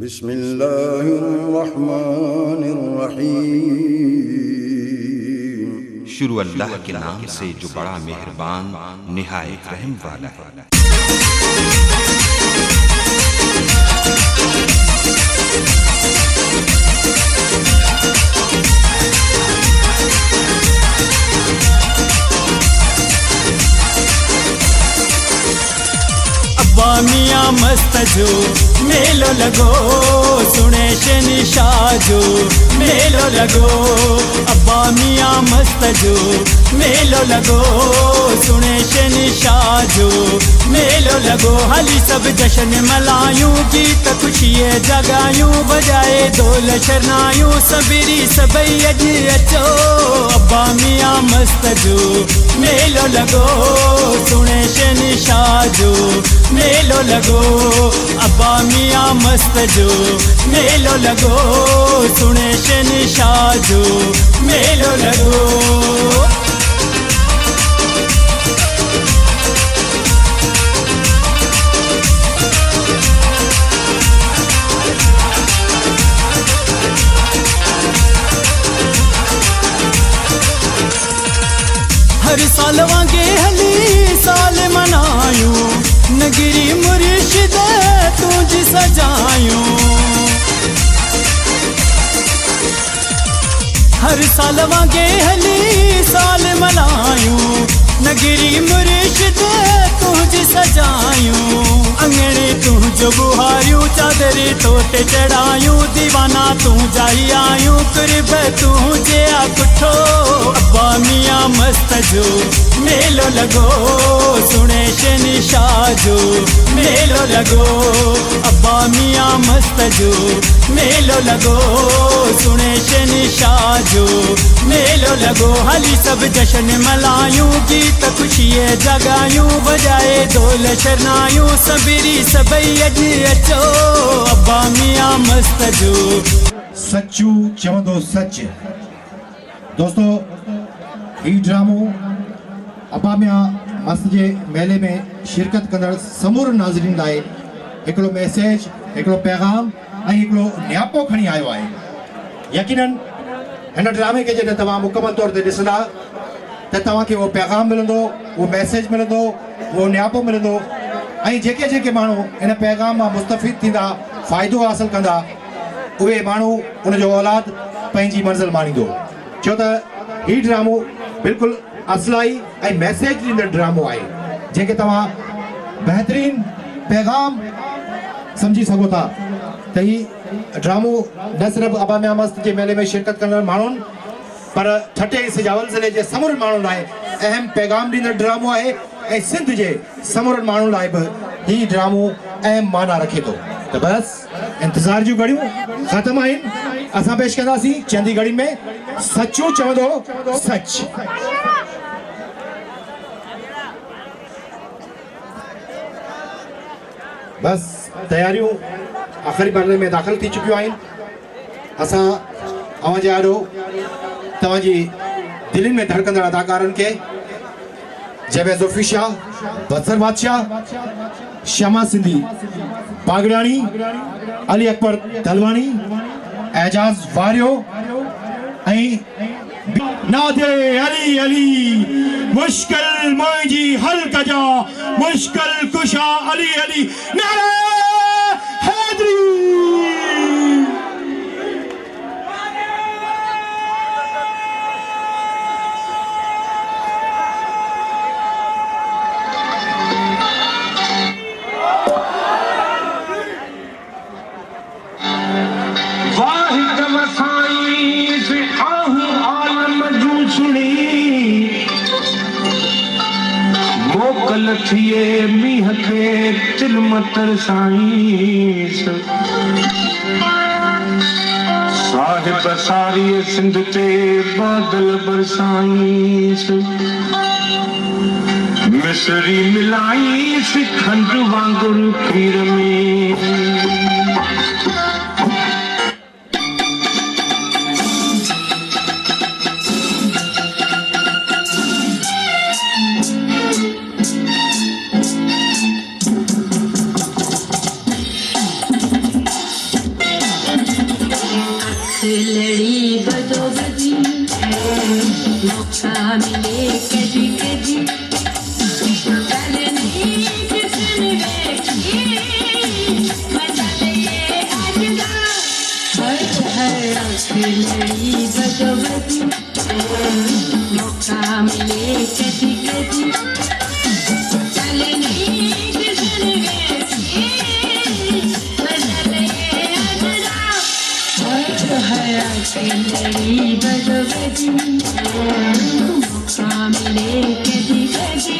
बिस्मिल्लाहिर्रहमानिर्रहीम। शुरू अल्लाह के नाम से जो बड़ा मेहरबान निहायत रहम वाला है। मियाँ मस्त जो मेलो लगो सुने शहंशाह जो मेलो लगो। अब्बा मियाँ मस्त जो मेलो लगो सुने शहंशाह जो मेलो लगो। हली सब जश्न मलायूं गीत खुशिये जगायूं बजाए ढोल शरनायूं सबरी सबई अज अचो। अब्बा मियाँ मस्त जो मेलो लगो सुने शहंशाह जो मेलो लगो। अब्बा मियाँ मस्त जो मेलो लगो सुने शहंशाह जो मेलो लगो। हर साल वांगे हली साल मनायूं नगरी मुर्शिद तुझ सजायूं। हर साल वांगे हली साल मनायूं नगरी मुर्शिद तुझ सजायूं। अंगणे तू जो बुहारियूं चादरी तोते चढ़ायूं दीवाना तू जाई आयूं कुर्ब तू जे कुठो। अब्बा मियाँ मस्त जो मेलो लगो सुने शहंशाह जो मेलो लगो। अब्बा मियाँ मस्त जो मेलो लगो सुने शहंशाह जो मेलो लगो। हली सब जश्न मलायूं गीत खुशिये जगायूं बजाए ढोल शरनायूं सबरी सबई अज अचो। अब्बा मियाँ मस्त जो सच्चू चवंदो सच। दोस्तों ही ड्रामो अब्बा मियाँ मस्त जे मेले में शिरकत कंदड़ समूर नाज़रीन लाइ हिकिड़ो मैसेज हिकिड़ो पैगाम ऐं हिकिड़ो न्यापो खणी आयो आहे। यकीनन हिन ड्रामे खे जॾहिं तव्हां मुकमल तौर ते ॾिसंदा त तव्हांखे उहो पैगाम मिलंदो उहो मैसेज मिलंदो उहो न्यापो मिलंदो ऐं जेके जेके माण्हू इन पैगाम मां मुस्तफ़ीद थींदा फ़ाइदो हासिल कंदा उहे माण्हू उनजो औलाद पंहिंजी मंज़िल माणींदो। छो त ही ड्रामो बिल्कुलु असलाई ऐं मैसेज ॾींदड़ ड्रामो आहे जंहिंखे तव्हां बहितरीन पैगाम सम्झी सघो था त ही ड्रामो न सिर्फ़ु अब्बा मियाँ मस्त जे मेले में शिरकत कंदड़ माण्हुनि पर ठटे सिजावल ज़िले जे समूरनि माण्हुनि लाइ अहम पैगाम ॾींदड़ ड्रामो आहे ऐं सिंध जे समूरनि माण्हुनि लाइ बि ही ड्रामो अहम माना रखे थो। त बस इंतज़ार जूं घड़ियूं ख़त्म आहिनि। असां पेश कंदासीं चंदी घड़ी में सच्चू चवंदो सच। बस तैयारियूं आख़िरी मरहले में दाख़िल थी चुकियूं आहिनि। असां अवांजे आॾो तव्हांजी दिलनि में धड़कंदड़ अदाकारनि खे जवेद ज़ुल्फ़ी शाह, बज़र बादशाह, शमा सिंधी बागड़ियाणी, अली अकबर दलवानी, एजाज वारियो ऐं नादे अली अली मुश्किल मुंहिंजी हल कजा मुश्किल कुशा अली अली नारे हैदरी। थिए मीह खे तिल मतर साईंस साहिब सारी सिंध ते बादल बरसाईंस मिसरी मिलाईंस खंड वांगुर खीर में। कदी कदी चलनी किसने देखी मजा ले आजदा हर लड़ी बदबदी मौका मिले कदी कदी चलनी किसने देखी मजा ले आजदा हर लड़ी बदबदी मौका मिले कदी कदी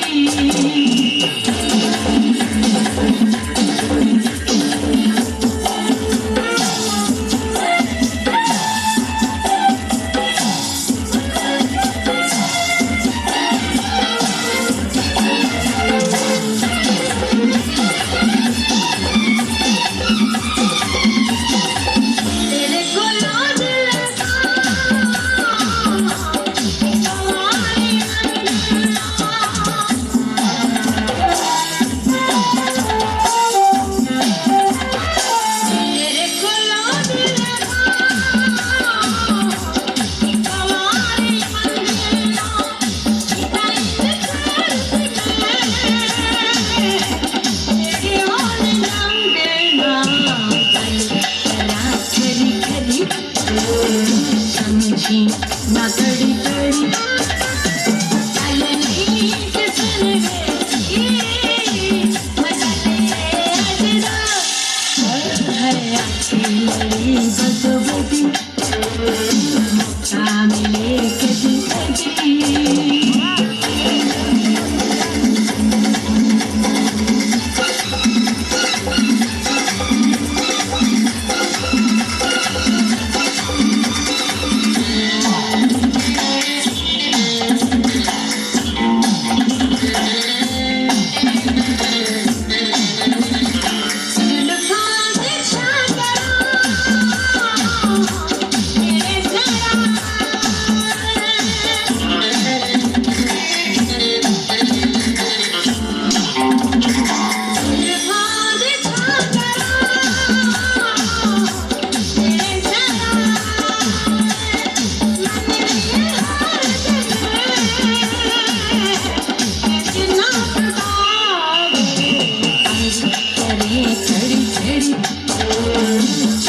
ना कड़ी कड़ी चलनी किसने देखी मजा ले आजदा हर लड़ी बदबदी मौका मिले कदी कदी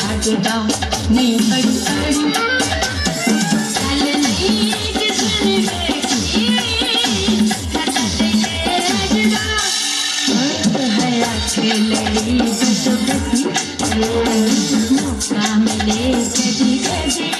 नहीं कड़ी कड़ी चलनी किसने देखी मजा ले आजदा हर लड़ी बदबदी मौका मिले कदी कदी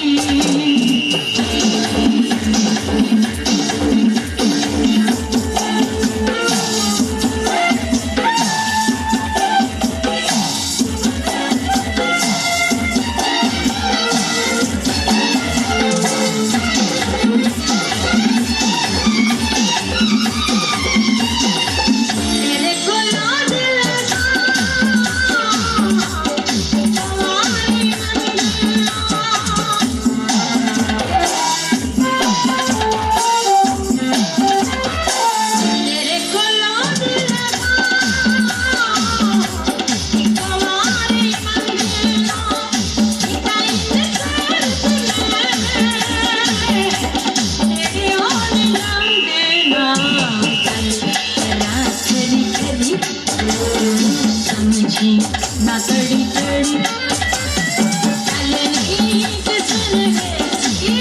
ना कड़ी कड़ी चलनी किसने देखी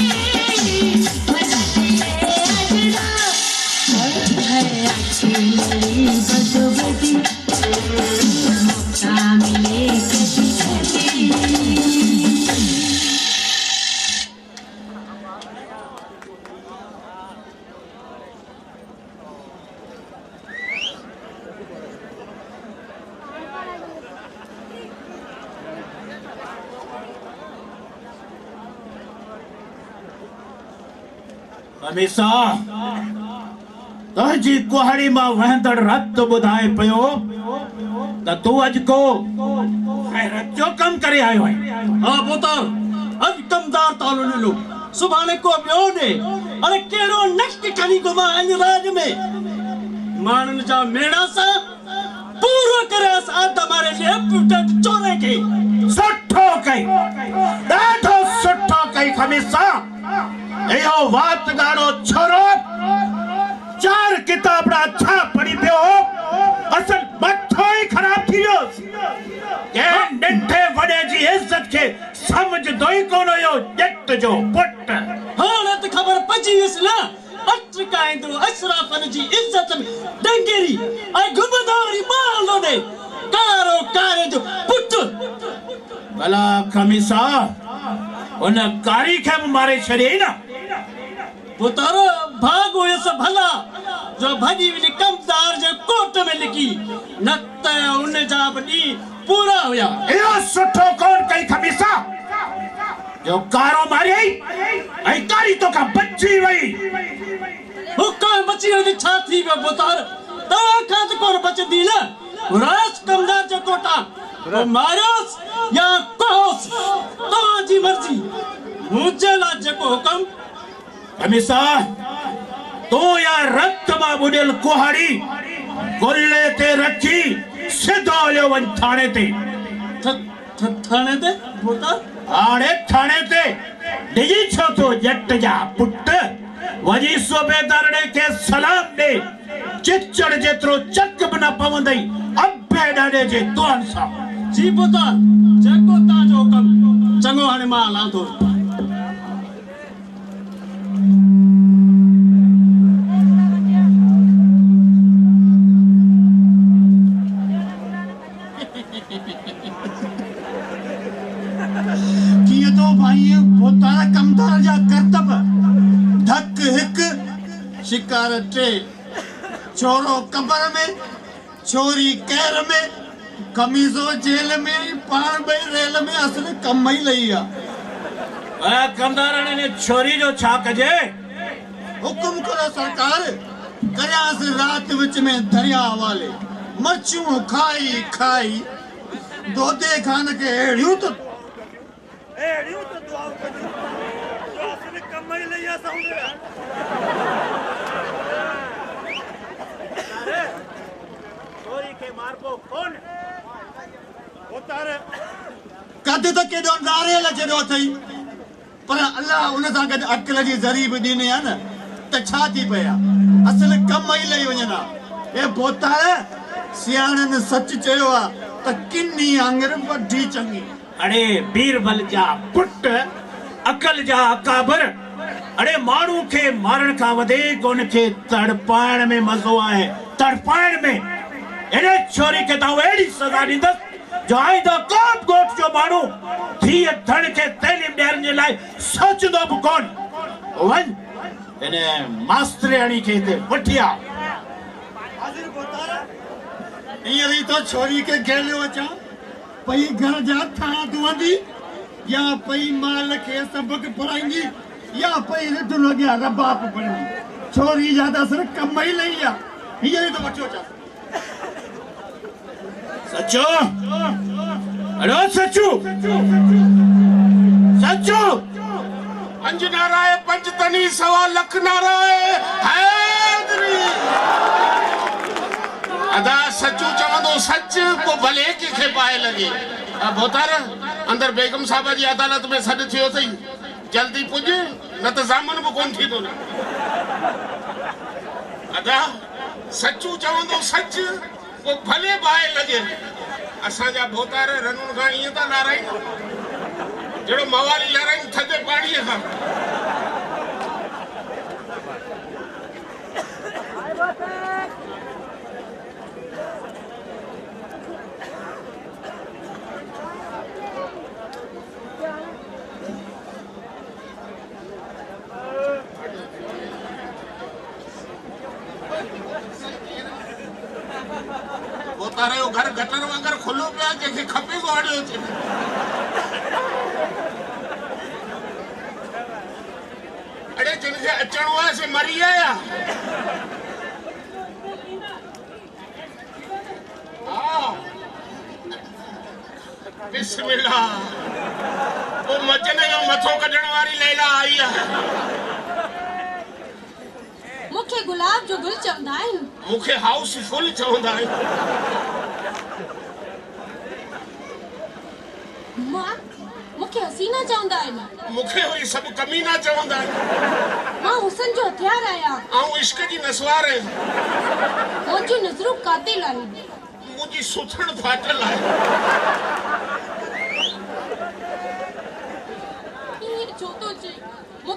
मजा ले आजदा हर लड़ी बदबदी मौका मिले कदी कदी हमेशा तुझी कुहड़ी मां वहंदड़ रत बुधाए पियो त तू अज को खैरत जो कम करे आयो है। हाँ पुत्र अज कमदार तालो ले लो सुभाणे को बियो ने अरे केड़ो नक्क खणी को मां अंजराज में मानन जा मेड़ा सा पूरो करे सा तुम्हारे लिए पुटत चोरे के सुठो कई ॾाढो सुठो कई खमीसा इहो वात गाड़ो छोरो खे समझ दो ही कोन हुयो जट जो पुट। हाणे त ख़बर पइजी वियसि न अटकाईंदो अशराफनि जी इज़त में डंगेरी ऐं घुमदारी मालो ॾे कारो कारे जो पुट। भला खमीसा उन कारी खे बि मारे छॾियई न। पुत्र भाग हुयसि भला जो भॼी वञी कमदार जे कोट में लिकी न त उन जा बि ॾींहं पूरा हुया। इहो सुठो कोन कई खमीसा जो कारो मारियई ऐं कारी तोखां बची वई। हुक्का बची वई त छा थी वियो पुत्र तव्हां खां त कोन बचंदी न। राज कमदार जो कोटा पोइ मारियोसि या कहोसि तव्हांजी मर्ज़ी मुंहिंजे लाइ जेको हुकुम। खमीसा तू या रत मां बुॾियल कुहाड़ी गोले ते रखी सिधो हलियो वञ थाणे ते। थाणे ते पुत्र हाणे थाणे ते डिॼी छो थो जट जा पुट। वञी सूबेदारणे खे सलाम ॾे चिचड़ जेतिरो चक बि न पवंदई अबे ॾाॾे जे दुआनि सां। जी पुत्र जेको तव्हांजो हुकुम। चङो हाणे मां हलां थो। कीअं तो भाई पोतारा कमदार जा करतब धक हिक शिकार टे छोरो कबर में छोरी कैर में कमीज़ो जेल में पाण बई रेल में असल कम ही लई आ। कमदारणे ने छोरी जो छा कजे। हुकुम करो सरकार कयास रात विच में दरिया वाले मच्छियूं खाई खाई दोदे खान के एड़ियूं तो दुआ कजो जो असल कम ही लई आ समझ। कद तो केॾो नारियल जहिड़ो अथई पर अल्लाह उन सां गॾु अकल जी ज़री बि ॾिने आहे न त छा थी पिया असल कम ई लही वञनि हा। ए बोतार सियाणनि सच चयो आहे त किनी आङिर वढी चङी। अड़े बीरबल जा पुट अकल जा अकाबर। अड़े माण्हू खे मारण खां वधीक उनखे तड़पाइण में मज़ो आहे। तड़पाइण में इन छोरी खे तव्हां अहिड़ी सज़ा ॾींदसि जो आईंदा को बि ॻोठ जो माण्हू धीअ धण खे तइलीम ॾियण जे लाइ सोचंदो बि कोन। वञ इन मास्तरियाणी खे हिते वठी आ। हींअर ई तो छोरी खे घेलियो अचां पई घर जा थां धुअंदी या पई माल खे सबक पढ़ाईंदी या पई रिढ लॻिया रबाब पढ़ंदी। छोरी जा त सिर्फ़ कम ई लही आ। हींअर ई तो वठी अचां। सचो अड़ो सचू सचू पंज नाराए पंज तनी सवा लख नाराए हैदरी। अदा सचू चवंदो सच को भले कंहिंखे पाए लॻे। बोतार अंदर बेगम साहब जी अदालत में सॾु थियो अथई जल्दी पुज न त ज़ामन बि कोन थींदो न। अदा सचू चवंदो सच को भले पाए लॻे। असांजा बोतार रनुनि खां ईअं था लाराइनि जहिड़ो मवाली लाराइनि थधे पाणीअ खां। बोतारे जो घर गटर वांगर खुलो पिया जंहिंखे खपे को अड़ियो थिए। अड़े जिनखे अचणो आहे से मरी आया। बिस्मिल्लाह वो मजने जो मथो कढण वारी लैला आई आहे। मुखे गुलाब जो गुल चवंदा आहिनि। मुखे हाउस फुल चवंदा आहिनि। मां मुखे हसीना चवंदा आहिनि। मुखे वरी सभु कमीना चवंदा आहिनि। मां हुसन जो हथियार आहियां। ऐं इश्क जी नसवार आहियां। मुंहिंजूं नज़रूं कातिल आहिनि। मुंहिंजी सुथण फाटल आहे।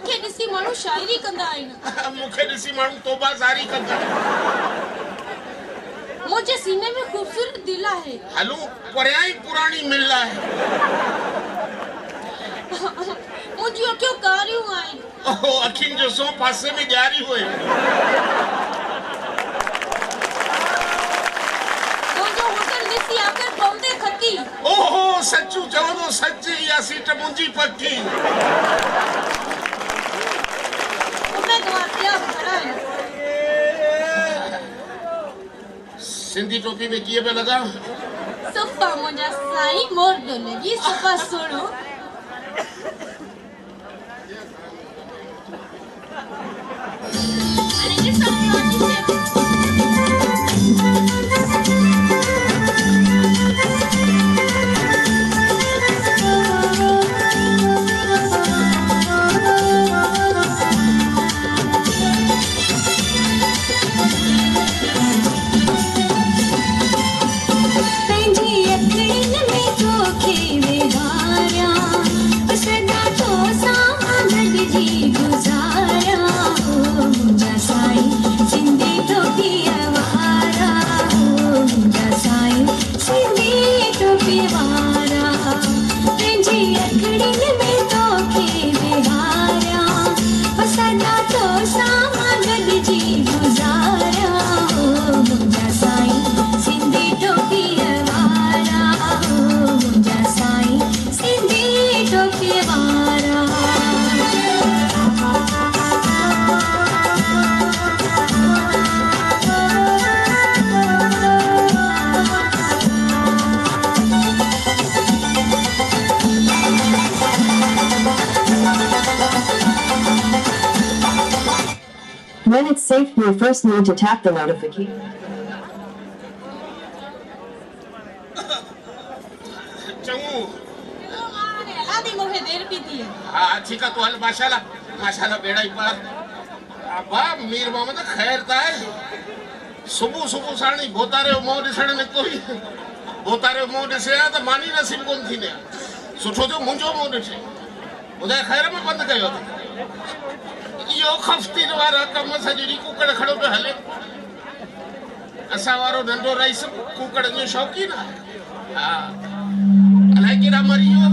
मूंखे ॾिसी माण्हू शाइरी कंदा आहिनि मूंखे ॾिसी माण्हू तौबा ज़ारी कंदा मुंहिंजे सीने में ख़ूबसूरत दिल आहे हलूं परियां ई पुराणी मिल आहे मुंहिंजियूं अखियूं कारियूं आहिनि ओहो अखियुनि जो सो पासे में ॼारी हुए मुंहिंजो हुस्न ॾिसी आख़िर पवंदे खती ओहो सचू चवंदो सच इहा सीट मुंहिंजी पकी उम्मीदवार ॿिया बि खड़ा आहिनि सिंधी टोपी में कीअं पिया लॻा सफ़ा मुंहिंजा साईं मोर थो लॻी सफ़ा सुहिणो When it's safe, you first need to tap the notification. Changu आदि मूंखे देर पई थी हाँ ठीक है तो हल माशाल्लाह बेड़ा ही पार अब्बा मीर मोहम्मद खैर ताए सुबह सुबह साणी बोतारे मोह ॾिसण निकितो हुई बोतारे मोह ॾिसे आ त मानी नसीब कोन थींदे सुठो जो मुंहिंजो मोह ॾिसे ॿुधाए खैर में बंदि कयो इहो खफ़्तीन वारा कम सॼी ॾींहुं कुकड़ खड़ो पियो हले असां वारो नंढो रईस कुकड़ जो शौक़ीन आहे हा अलाए केॾा मरी वियो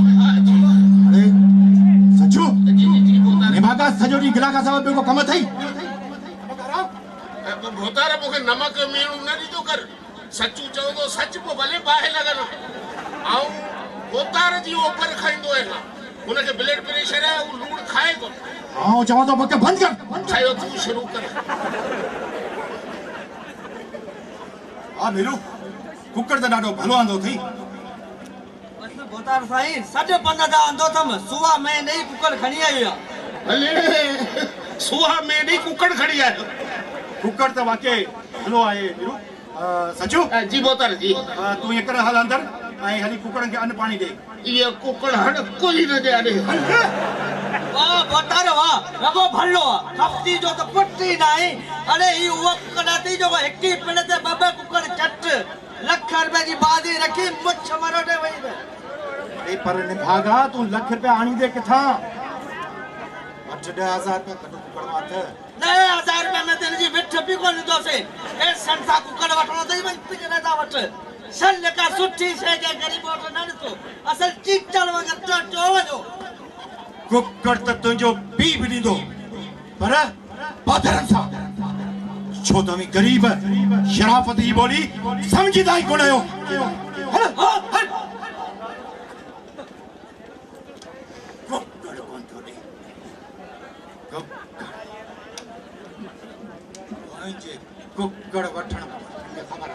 अरे सचू जी बोतारे निभागा सॼो ॾींहुं गिला खां सवाइ ॿियो को कमु अथई बोतारे मूंखे नमक मीणू न ॾींदो कर सचू चवंदो सच पोइ भले बाहि लॻंदो ऐं बोतार जी ओपर खाईंदो आहियां हुनखे ब्लड प्रेशर आहे उहो लूणु खाए थो आउं चवां थो मूंखे बंदि कर चयो तूं शुरू कर हा मीरू कुकड़ त ॾाढो भलो आंदो अथई बोतार साईं साढे 15 दा आंदो थम सुहा में नहीं कुकड़ खणी आयो भले सुहा में नहीं कुकड़ खड़ी आयो कुकड़ त वाकई भलो आहे मीरू सचू जी बोतार जी तूं ईअं कर हल अंदरि ऐं हली कुकड़नि खे अन्न पाणी ॾे ये कुकड़ हड़ कोई न ॾियारे वाह बोतार वाह रगो भलो खफ्ती जो तो पुट्टी नहीं अरे ही वो कनाती जो हिक्की पिण ते बबे कुकड़ चट लख रुपए जी बादी रखी मुछ मरोड़े वई अरे पर निभागा तूं लख रुपया आणी दे किथां 8-10,000 रुपया कढ कुकड़ मां हथ 10,000 रुपए में तेरी विठ भी कोन दोसे ए संसा कुकड़ वठणो तई वई पिजरे दा वठ सन का सुठी से के गरीब वठ न तो असल चीचल वगर टो वजो कुकड़ त तुंहिंजो पी बि ॾींदो पर बादरनि सां छो त अमीं ग़रीब शराफ़त जी ॿोली सम्झींदा ई कोन आहियो हल हल कुकड़ कोन थो ॾे कुकड़ वठण ख़बर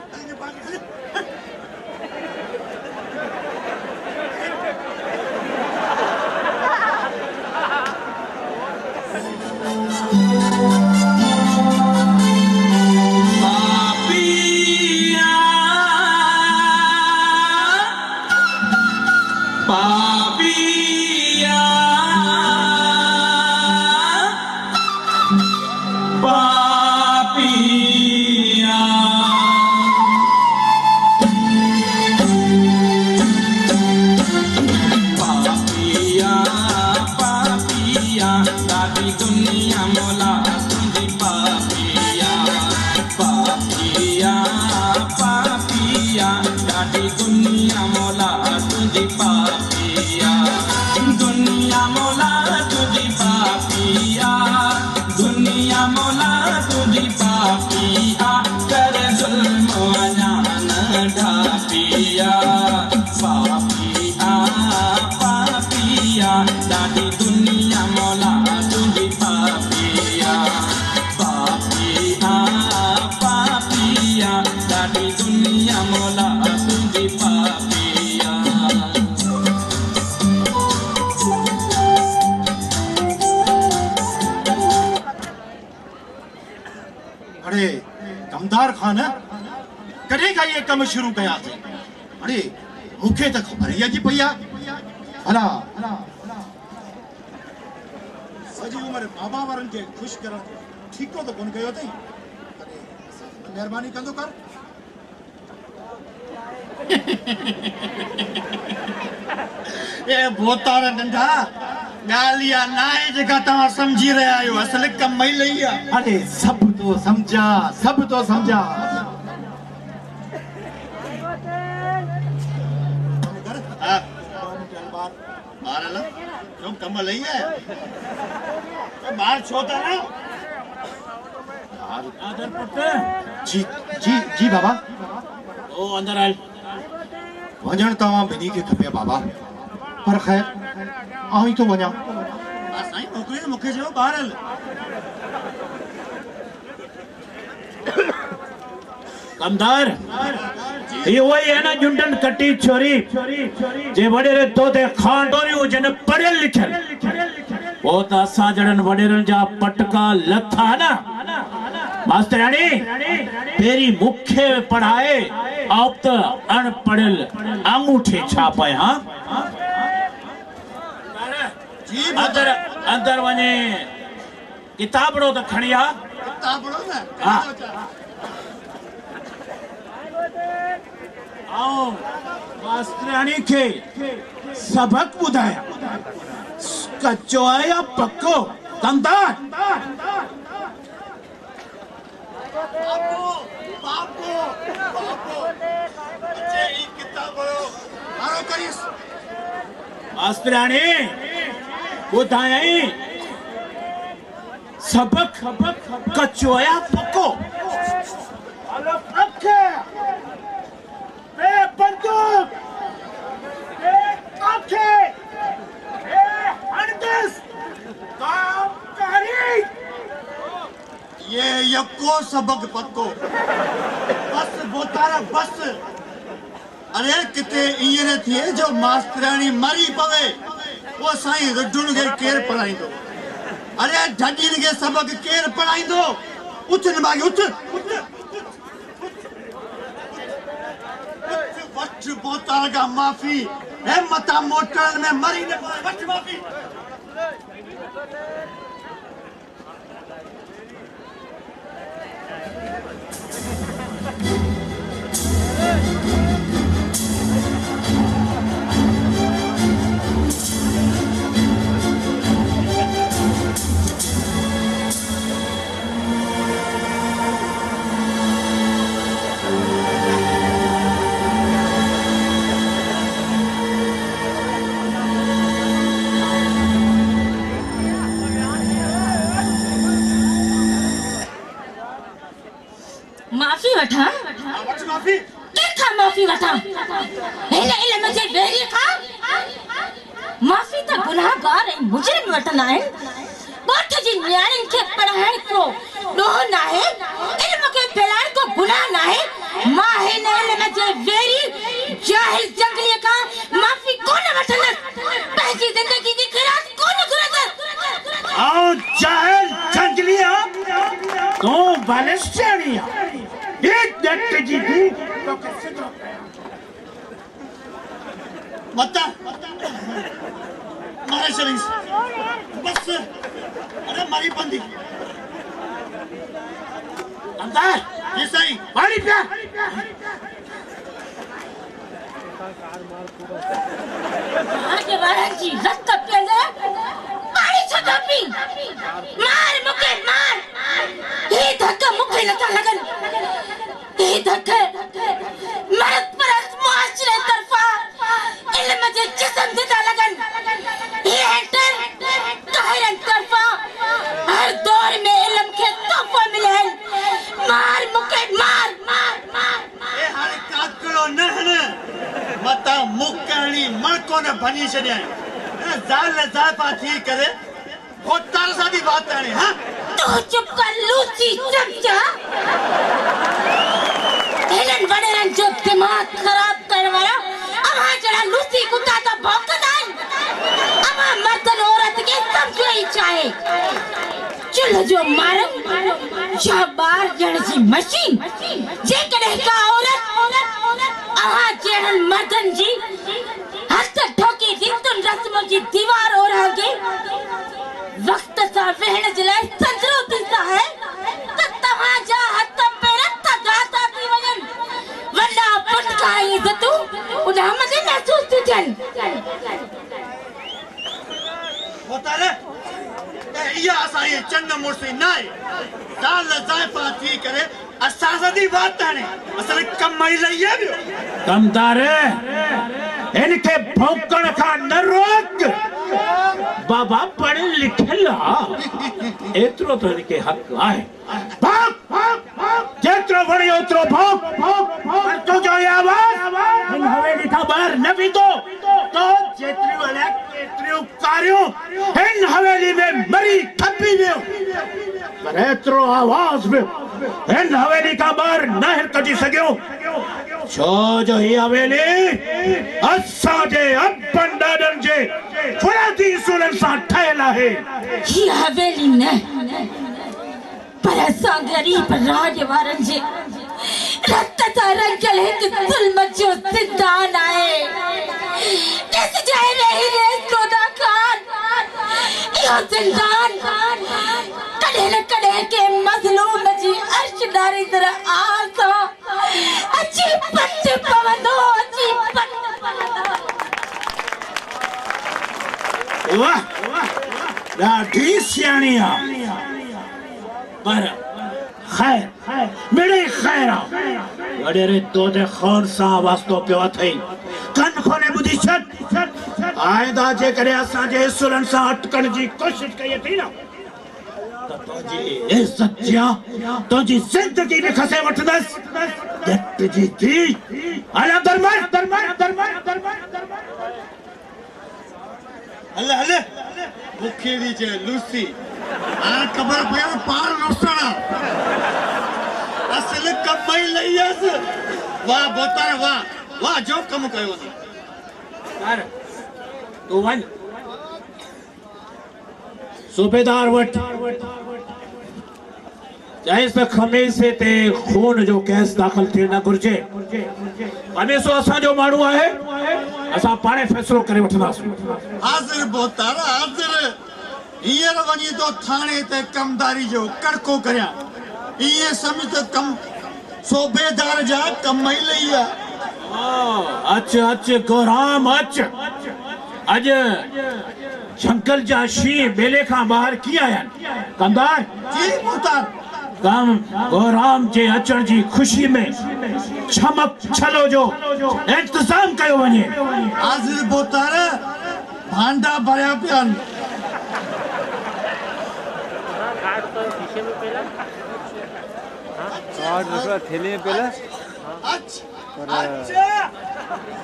दुनिया मौला तुझी पापिया दुनिया मौला तुझी पापिया दुनिया मौला तुझी पापिया कर जुल्म अजान ढापिया पापिया पापिया दादी दुनिया मौला तुझी पापिया पापिया पापिया दादी दुनिया मौला तुझी पापिया अरे कमदार खान कॾहिं खां इहे कम शुरू कयासीं अरे मूंखे त ख़बर ई अची पई आहे हला सॼी उमिरि बाबा वारनि खे ख़ुशि करणु ठीको त कोन कयो अथई महिरबानी कंदो कर ए बोतार नंढा ॻाल्हि इहा न आहे जेका तव्हां सम्झी रहिया आहियो असल कम ई लही आहे अरे सब तो समझा ॿार हल जो कम लही आहे ॿार छो था न आदर पुट जी जी जी बाबा ओ अंदर हल वञण तव्हां ॿिन्ही खे खपे बाबा पर ख़ैर आऊं ई थो वञा साईं नौकरी त मूंखे चयो ॿार हल कमदार ये वही है ना जुंडन कटी छोरी जे वडेरे तोते खांडोरी जन पढ़ियल लिखियल वो त असां जड़न वडेरन जा पटका लथा ना मास्टरानी तेरी मुख्य पढ़ाए आप तो अनपढ़ियल अंगूठे छापे हां जी अंदर अंदर वने किताबड़ो तो खणिया किताबड़ो न हाँ। आओ मास्टरानी के सबक बुधाया कच्चो आया पक्को कमदार बापू बच्चे ई किताबड़ो मारो करिस मास्टरानी बुधाया सबक कच्चो आया पक्को अलग रखे ए बंदूक ए आंखें ए हरदस काम करी ये यको सबक पक्को बस बोतारा बस अरे किते ईअं थिए जो मास्टरानी मरी पवे वो साईं रुडुन खे केर पढ़ाईंदो अरे ढडीन खे सबक केर पढ़ाईंदो उठ न भाई उठ वट बोतार का माफी है मता मोटर में मरी ने वट माफी माफी वठा वट माफी केखा माफी वठा इले मुझे वेरी खा माफी त गुनाहगार ऐं मुजरिम वठंदा आहिनि ॻोठ जी न्याणियुनि खे पढ़ाइण को ॾोह न आहे इल्म खे फैलाइण को गुनाह न आहे मां हिन इल्म जे वेरी जाहिल जंगलीअ खां माफी कोन वठंदसि पंहिंजी ज़िंदगी जी ख़िरात कोन घुरंदसि आओ जाहिल जंगलिया तो बालिस्तानिया एक दट जी तो कैसे तो मता मारे शरीफ बस अरे मारी बंदी अंदर ये सही मारी प्या आगे वारन जी रक्त पियले पानी छो पी मार मुके मार ये धक्का मुके लगा लगन ये धक्का मरद परस्त मुआशरे मुकरणी मणको ने बनी छड़िया जाल जाफा थी करे वो तार सादी बात करनी हां तू चुप कर लूसी चमचा हेलन वडेरन जो दिमाग खराब करने वाला अब हाँ जरा लूसी कुत्ता तो भौंकता है अब हाँ मर्दन औरत के समझो ही चाहे चलो जो मारम या बार जण जी मशीन जे कड़े का औरत हाँ जण मर्दन जी हस्त ठोकी दितुन रस्म जी दीवार और आगे वक्त सा वहण जलाए संजरो दिसा है तो तमाजा हथ पे रत्ता गाता थी वजन वरना पुटका इज्जतू उन्हें मजे महसूस थी जन होता रे या असा ये चंद मुर्सी नाय दाल जायफा थी करे असासदी बात ताने असल कमाई लइया भी कमदारे इनके भौंकण का न रोक बाबा पढ़े लिखे ला एतरो तो इनके हक आए जेतरो बड़ी उतरो भौंक तो जो ये आवाज इन हवेली का बाहर न भी तो जेतरी वाले केतरी कार्यों इन हवेली में मरी थप्पी में पर एतरो आवाज में इन हवेली का बाहर न हिल कटी सकियो जो ही हवेली असा जे अपन दादन जे फुलाती सुलन सा ठहला है ही हवेली न पर असा गरीब राजवारन जे रक्त सा रंगल है कि जुल्म जो सिद्धान आए किस जाए नहीं रे सोदा खान यो जिंदान कड़े के मजलूम जी अर्शदारी तरह आसा अच्छी पट्टे पवनो अच्छी वाह राठी सियानिया पर खैर मेरे खैर अरे रे तो दे खान सा वास्तो पे थई कन खोने बुद्धि छट आयदा जे करे असा जे सुलन सा अटकण जी कोशिश कई थी ना तो जी इज्जत जा तो जी जिंदगी में खसे वठदस जट जी थी अला दरबार हले मुखेरी जे लूसी आ खबर पे पार रोसना असल कमाई लइयस वाह बोतार वाह जो कम कयो नी यार तो वन सूबेदार वट जायस पे खमीसे ते खून जो केस दाखिल थी ना गुरजे खमीसो असा जो मानू है असा पाणे फैसलो करे वठदास हाजिर बोतार हाजिर हींअर वञी तो थाणे ते कमदारी जो कड़को करिया ये समझ तो कम सूबेदार जा कमाई लई अच गोराम अच अज जंगल जा शी बेले का बाहर किया है कंदार जी बोतार गम गोराम जे अचण जी खुशी में चमक छलो जो इंतजाम कयो वने हाजिर बोतार भांडा भरिया पियन थैले में पहले अच्छा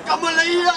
कमलैया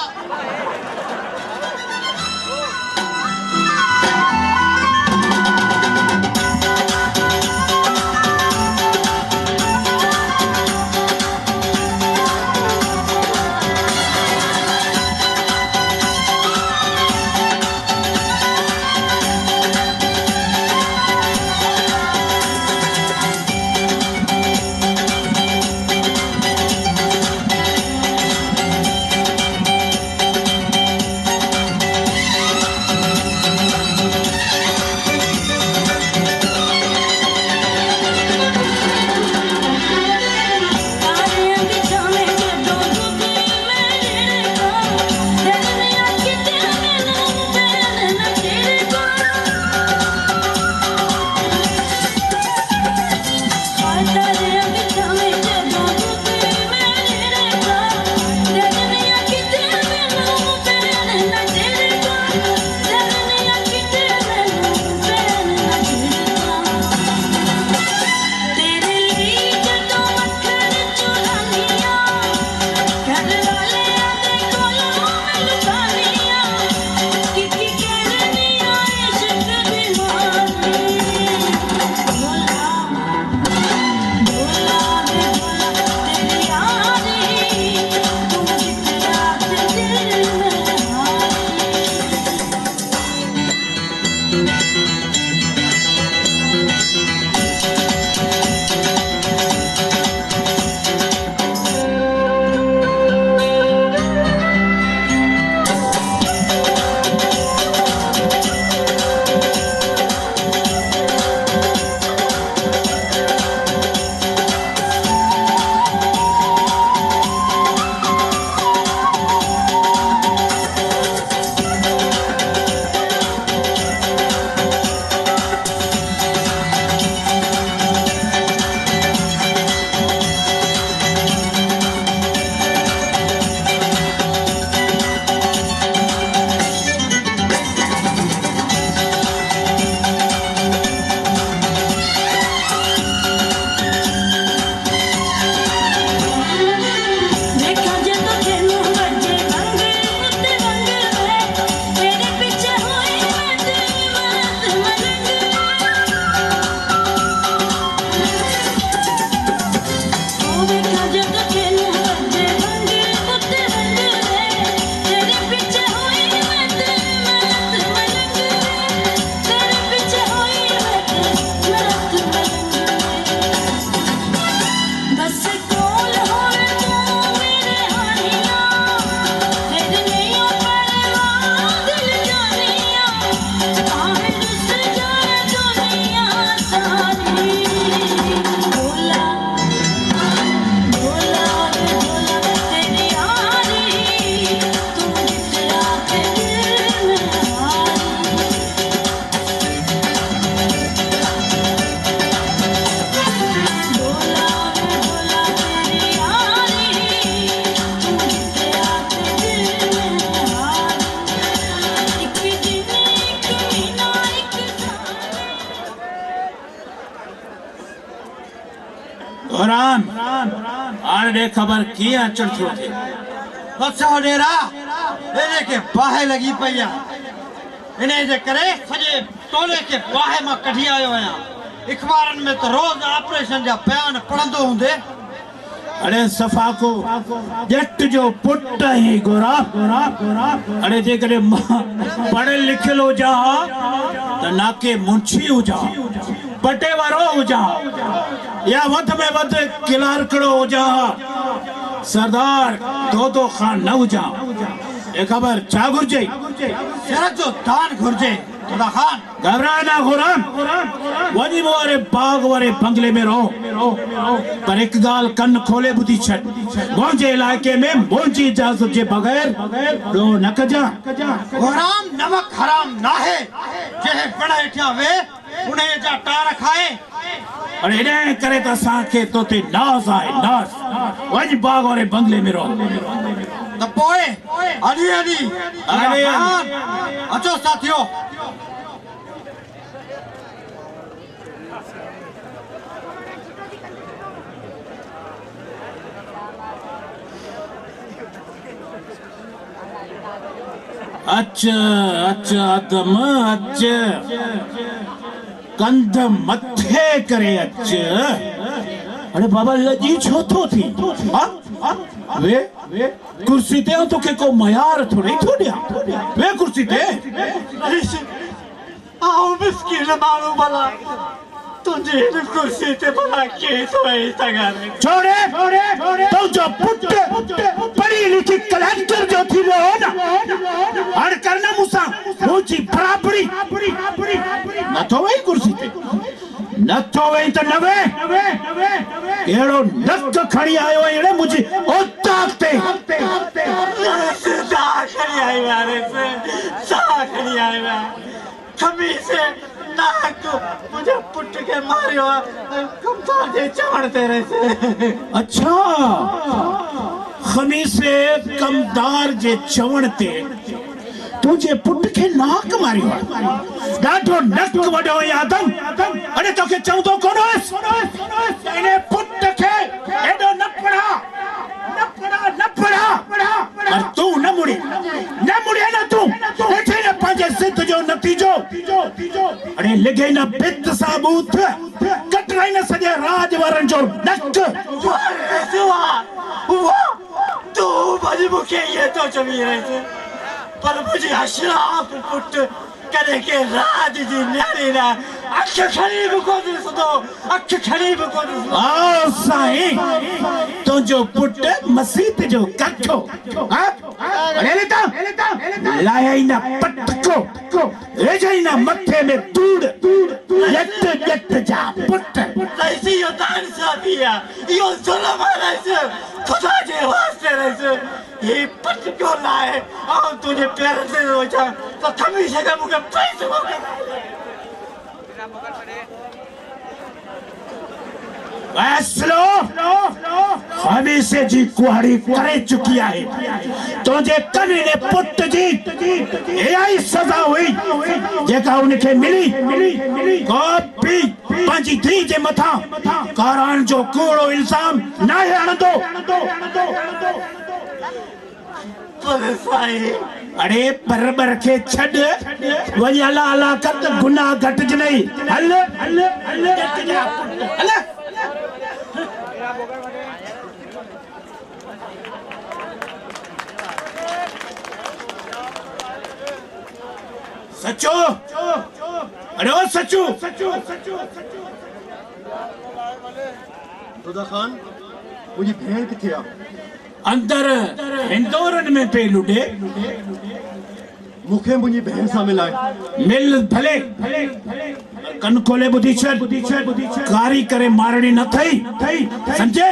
हाणे ॾे ख़बर कीअं अचण थो थिए। अच्छा डेरा इने के बाहि लगी पई आ इने जे करे सॼे टोले के बाहि मां कढी आयो आहियां। अखबारनि में तो रोज ऑपरेशन जा बयान पढ़ंदो हूंदे। अरे सफ़ा को जट जो पुट ही गोरा अरे जेकॾहिं मां पढ़ियल लिखियल हुजा त नाके मुंशी हुजा पटे वारो हुजा या वध में वध क्लार्कड़ो हुजा सरदार दो खान न हुजा। ये खबर छा घुर्जे शरत जो दान घुर्जे खुदा खान। घबरा ना गुलाम वही वारे बाग वारे बंगले में रहो पर एक गाल कन खोले बुधी छट मुझे इलाके में मुझी इजाजत के बगैर रो न कजा। गुलाम नमक हराम ना है जे बड़ा ठिया वे उन्हें जा टार खाए। अरे इन्हें करे तो साके तो ते नाज आए नाज वही बाग वारे बंगले में रहो तो पोए अली अचो साथियों। अच्छा आदम अच्छा कंध मथे करे अच्छा। अरे बाबा लजी छो तो थी वे कुर्सी ते तो के को मयार थोड़ी थोड़िया वे कुर्सी ते आओ मिस्किन मारू भला तुझे कुर्सी ते भला के तो ऐसा गाने छोड़े तो जो पुट पढ़ी लिखी कलेक्टर जो थी वो ना हर करना मुसा मुझी बराबरी न तो वही कुर्सी पे न तो वही तो नवे एड़ो नक खड़ी आयो एड़े मुझे ओ ताकते सा खड़ी आई वाले से सा खड़ी आई वा खमी से नाक मुझे पुट के मारियो कम तो जे चवणते रहे से। अच्छा खमी से कमदार जे चवणते तुझे पुट के नाक मारियो डाढो नक वडो यादम। अरे तो के चौदो कोनोस इने पुट के एडो न पड़ा पर तू न मुड़ी ना तू देखे न पाजे सिद्ध जो नतीजो। अरे लगे न बित साबूत कटराई न सजे राजवरन जो नक तू बड़ी मुखे ये तो चमी रहे थे पर मुझे अशराफ पुट करे के राज जी न्यारी ना अख खरीब को दिसदो अख खरीब को दिसदो। आ साईं तो जो पुट मसीत जो कठो अरे लेता लाया ना पटको रेजाई ना मथे में दूड़ यट जा पुट ऐसी यो दान साथिया यो जुल्म है से खुदा के वास्ते रहे ये पट क्यों लाए और तुझे प्यार से रोजा तो थमी से मुझे पैसे हो स्लो हमेशा जी कुहाड़ी करे चुकी है तो जे कभी ने पुट जी यही सजा हुई जेका उनके मिली कॉपी पंजी थी जे मथा कारण जो कूड़ो इल्जाम ना हणदो। अरे पर के छड़ वही अला कर गुनाह घट ज नहीं हल सचो अरे ओ सचू खुदा खान मुझे भेड़ किथे आ अंदर हिंदोरन में पे लुटे मुखे मुझी भेड़ सा मिलाए मिल भले कन खोले बुधी छड़ कारी करे मारणी न थई समझे।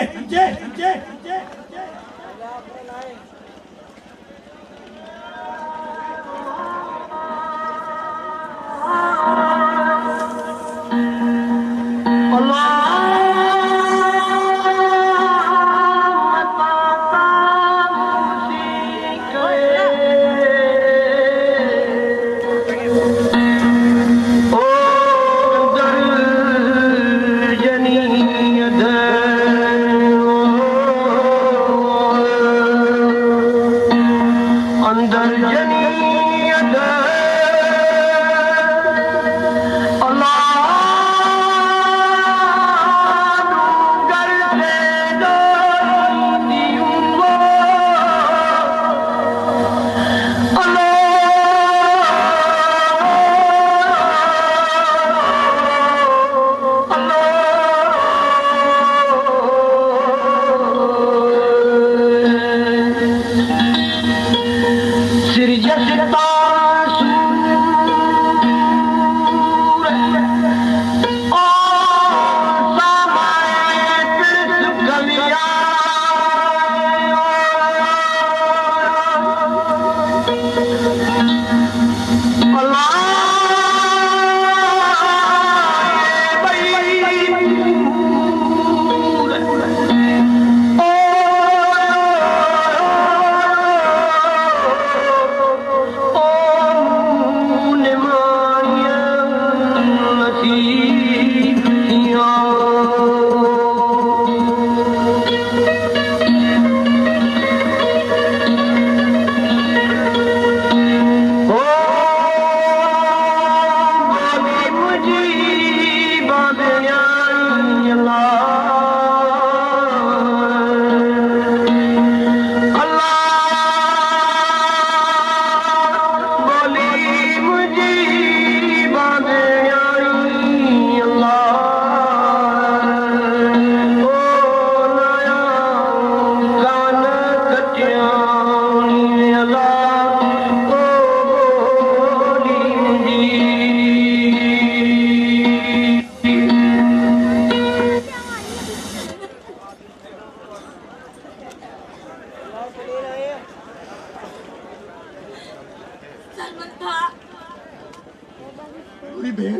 भेण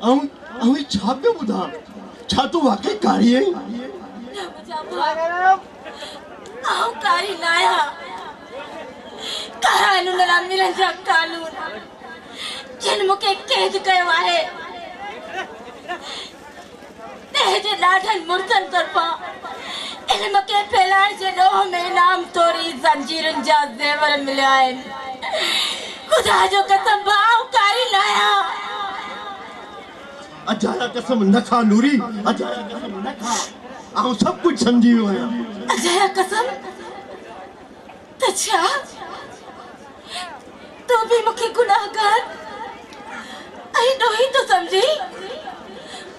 ऐं छा पियो ॿुधां छा तूं वाकई कारी आहीं आऊं कारी न आहियां कानून ना मिलण जा कानून जिन मूंखे कैद कयो आहे तेजे ॾाढनि मुर्दनि तरफ़ां इल्म खे फैलाइण जे ॾोह में इनाम तोरी ज़ंजीरुनि जा ज़ेवर मिलिया आहिनि ख़ुदा जो कसम भाउ कारी न आहियां अजाया कसम न खा नूरी अजाया कसम न खा आऊं सब कुछ समझी वियो आहियां अजाया कसम त छा तू भी मूंखे गुनाहगार ऐं ॾोही तो समझी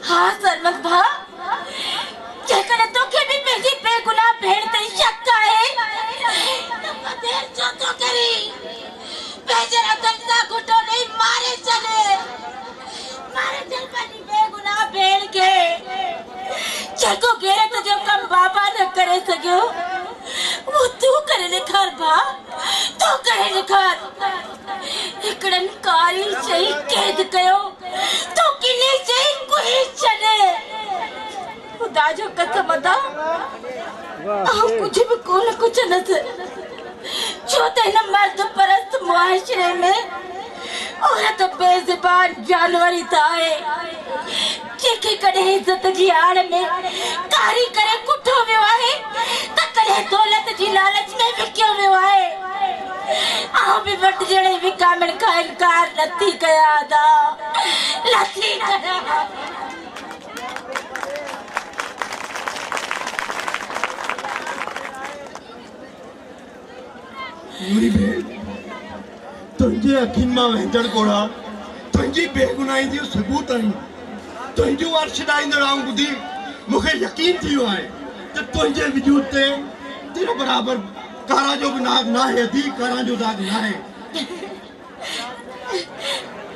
हाँ सरमत भा जेकॾहिं तोखे बि पंहिंजी बेगुनाह भेण ते शक आहे त देर छो थो करी पंहिंजे रतन सां घुटो ॾेई मारे छॾे मारे छॾ पंहिंजी बेगुनाह भेण खे जेको गैरत जो कमु बाबा न करे सघियो वो तूं करे ॾेखार भा तूं करे ॾेखार हिकिड़नि कारी चई कैद कयो तूं किनी चई कुही छॾे खुदा जो कसम अदा आऊं कुछ भी कोन कुझंदसि छो त हिन मर्द परस्त मुआशरे में औरत बेज़बान जानवर ई त आहे जेके कॾहिं इज़त जी आड़ में कारी करे कुठो वियो आहे त कॾहिं दौलत जी लालच में विकियो वियो आहे आऊं बि वटि जहिड़े विकामण खां इनकार नथी कयां अदा नथी कयां नूरी भेण तुंहिंजे अखियुनि मां वहंदड़ कोड़ा तुंहिंजी बेगुनाही जो सबूत आहिनि तुंहिंजो अर्श ॾाईंदड़ आऊं ॿुधी मूंखे यकीन थी वियो आहे त तुंहिंजे वजूद ते तेरे बराबर कारा जो बि नाग न आहे अधी कारा जो दाग न आहे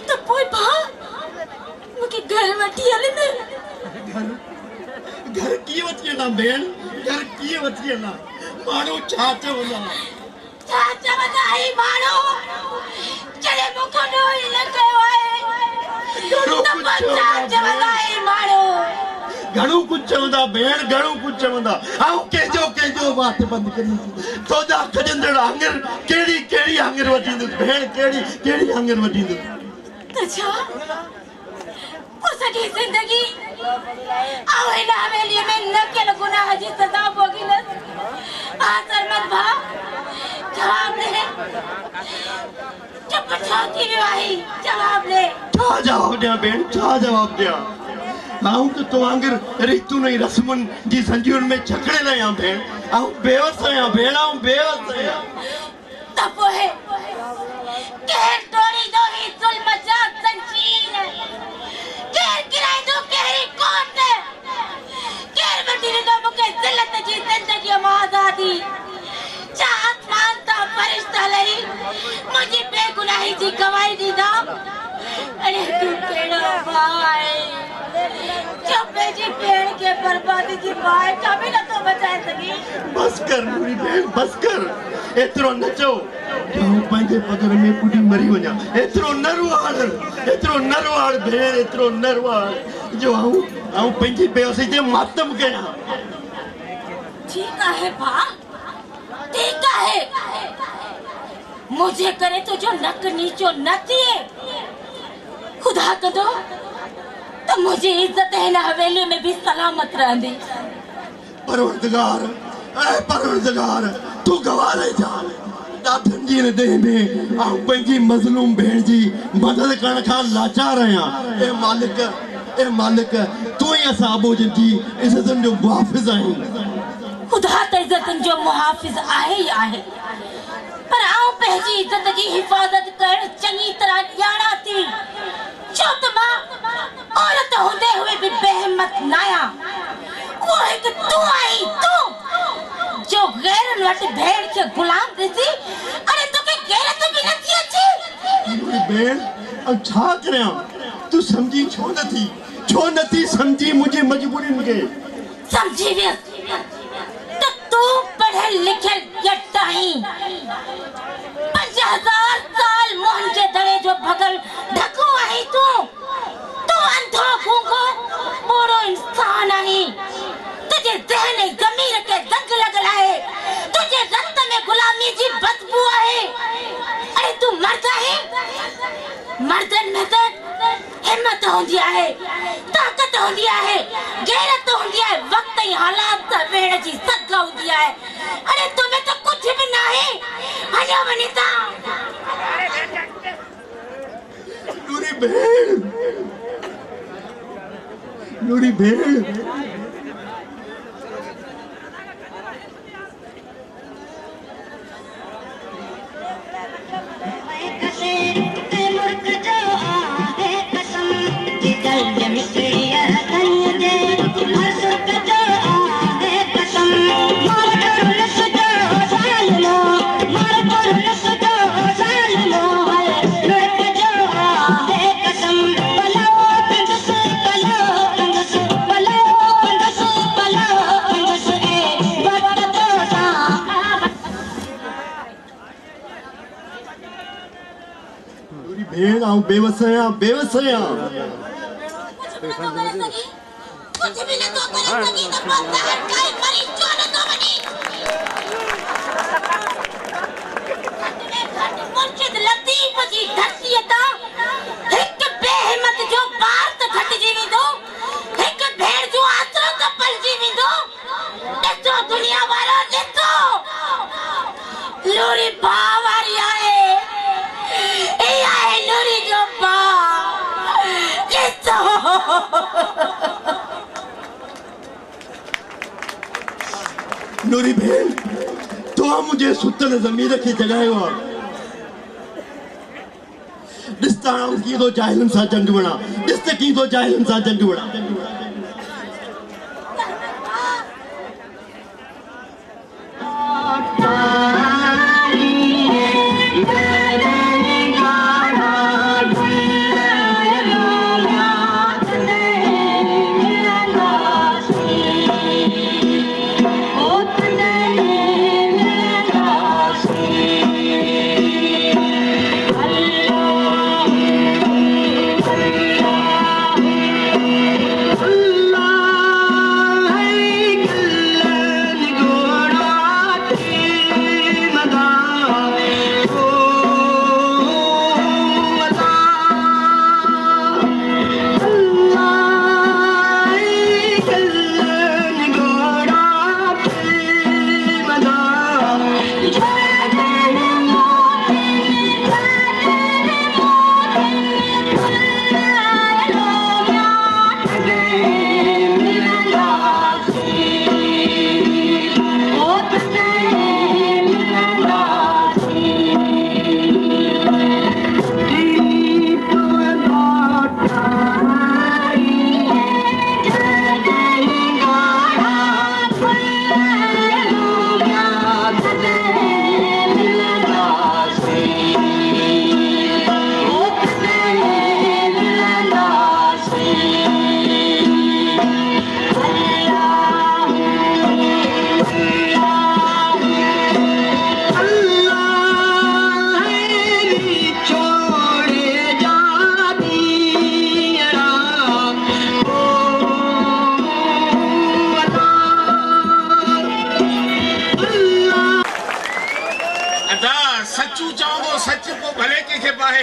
त पोइ भा मूंखे घर वठी हल न घर कीअं वठी हलां भेण घर कीअं वठी हलां माण्हू छा चवंदा छा चवंदा ही माण्हू जॾहिं मूंखे ॾोही न कयो आहे त पोइ छा चवंदा ही माण्हू घणो कुछ चवंदा भेण घणो कुछ चवंदा आऊं कंहिंजो वात बंदि करी तोजा खजंदड़ आंगर कहिड़ी आंगर वठींदुसि भेण कहिड़ी आंगर वठींदुसि त छा पोइ सॼी ज़िंदगी आऊं हिन हवेलीअ में न कयल गुनाह जी सज़ा भोॻींदसि हा सरमत भा जवाब ॾे चुप छो थी वियो आहीं जवाब ॾे छा जवाब ॾियां भेण छा जवाब ॾियां आऊं त तो वांगर रीतुनि ऐं रस्मुनि जी ज़ंजीरुनि में जकड़ियल आहियां भेण आऊं बेवस आहियां भेण आऊं बेवस आहियां त पोइ केरु तोड़ींदो ही ज़ुल्म जा ज़ंजीर केरु गिराईंदो कहिड़ी कोट केरु वठी ॾींदो मूंखे ज़िलत जी ज़िंदगीअ मां आज़ादी छा आसमान तां फ़रिश्ता लही मुंहिंजी बेगुनाही जी गवाही ॾींदा अरे तूं कहिड़ो भाउ आहे जो पंहिंजी भेण खे बर्बादी जी बाहि खां बि नथो बचाए सघी बस कर नूरी भेण बस कर एतिरो न चओ जो पंहिंजे पगर में ॿुॾी मरी वञा एतिरो न रुआड़ भेण एतिरो न रुआड़ जो आऊं पंहिंजी बेवसी ते मातम कयां ठीक आहे भाउ ठीक आहे मुझे करे तुझो नक नीचो न थिए खुदा कंदो तो मुझे इज्जत हिन हवेली में भी सलामत रहंदी परवरदिगार तू गवारे जा ॾाढनि जी हिन देह में आऊं पंहिंजी मज़लूम भेण जी मदद करण खां लाचार आहियां ए मालिक तू ई असां अबूजन जी इज़तुनि जो मुहाफ़िज़ आहीं खुदा त इज्जतुनि जो मुहाफ़िज़ आहे ई आहे पर आऊं पंहिंजी इज्जत जी हिफ़ाज़त करण चङी तरह ॼाणा थी छो त मां औरत हूंदे हुए भी बेहिम्मत न आहियां वो हिकु तूं आई तूं जो गैरनि वटि भेण खे गुलाम ॾिसी अरे तोखे गैरत बि नथी अचे भेण अब छा करियां तू समझी छो नथी समझी मुझे मजबूरियुनि खे समझी वियसि त तूं पढ़ियल लिखियल ॼट आहीं 50,000 साल मोहन जे दड़े जो भगल ढको आहे तू अंधो गूंगो बूढ़ो इंसान आहे तुझे ज़हन ज़मीर के जंग लगल आहे तुझे रक्त में गुलामी जी बदबू आहे अरे तू मर्द आहे मर्दन में तो हिम्मत होंदी आहे ताकत होंदी आहे गैरत होंदी आहे वक्त ही हालात वेड़ जी सग होंदी आहे अरे तुम्हें तो कुछ भी ना है हलो वनिता नूरी भेड़ नूरी भेड़ भेड़ आऊं बेवस आया कुछ भी न तो कर सकी तो बंदा हटकाई मरी जो न तो बनी घट मुर्शिद लतीफ जी धरतीयता एक बेहिम्मत जो बार त घट जीवी दो एक भेड़ जो आसरो त पल जीवी दो ॾिसो दुनिया वारो ॾिसो लोरी बावारी आहे नूरी जो नूरी भेड़ तो मुझे सुतल ज़मीर खे जगायो आहे ॾिसता कीअं थो जाहिलनि सां जंग विड़ा ॾिस त कीअं थो जाहिलनि सां जंग विड़ा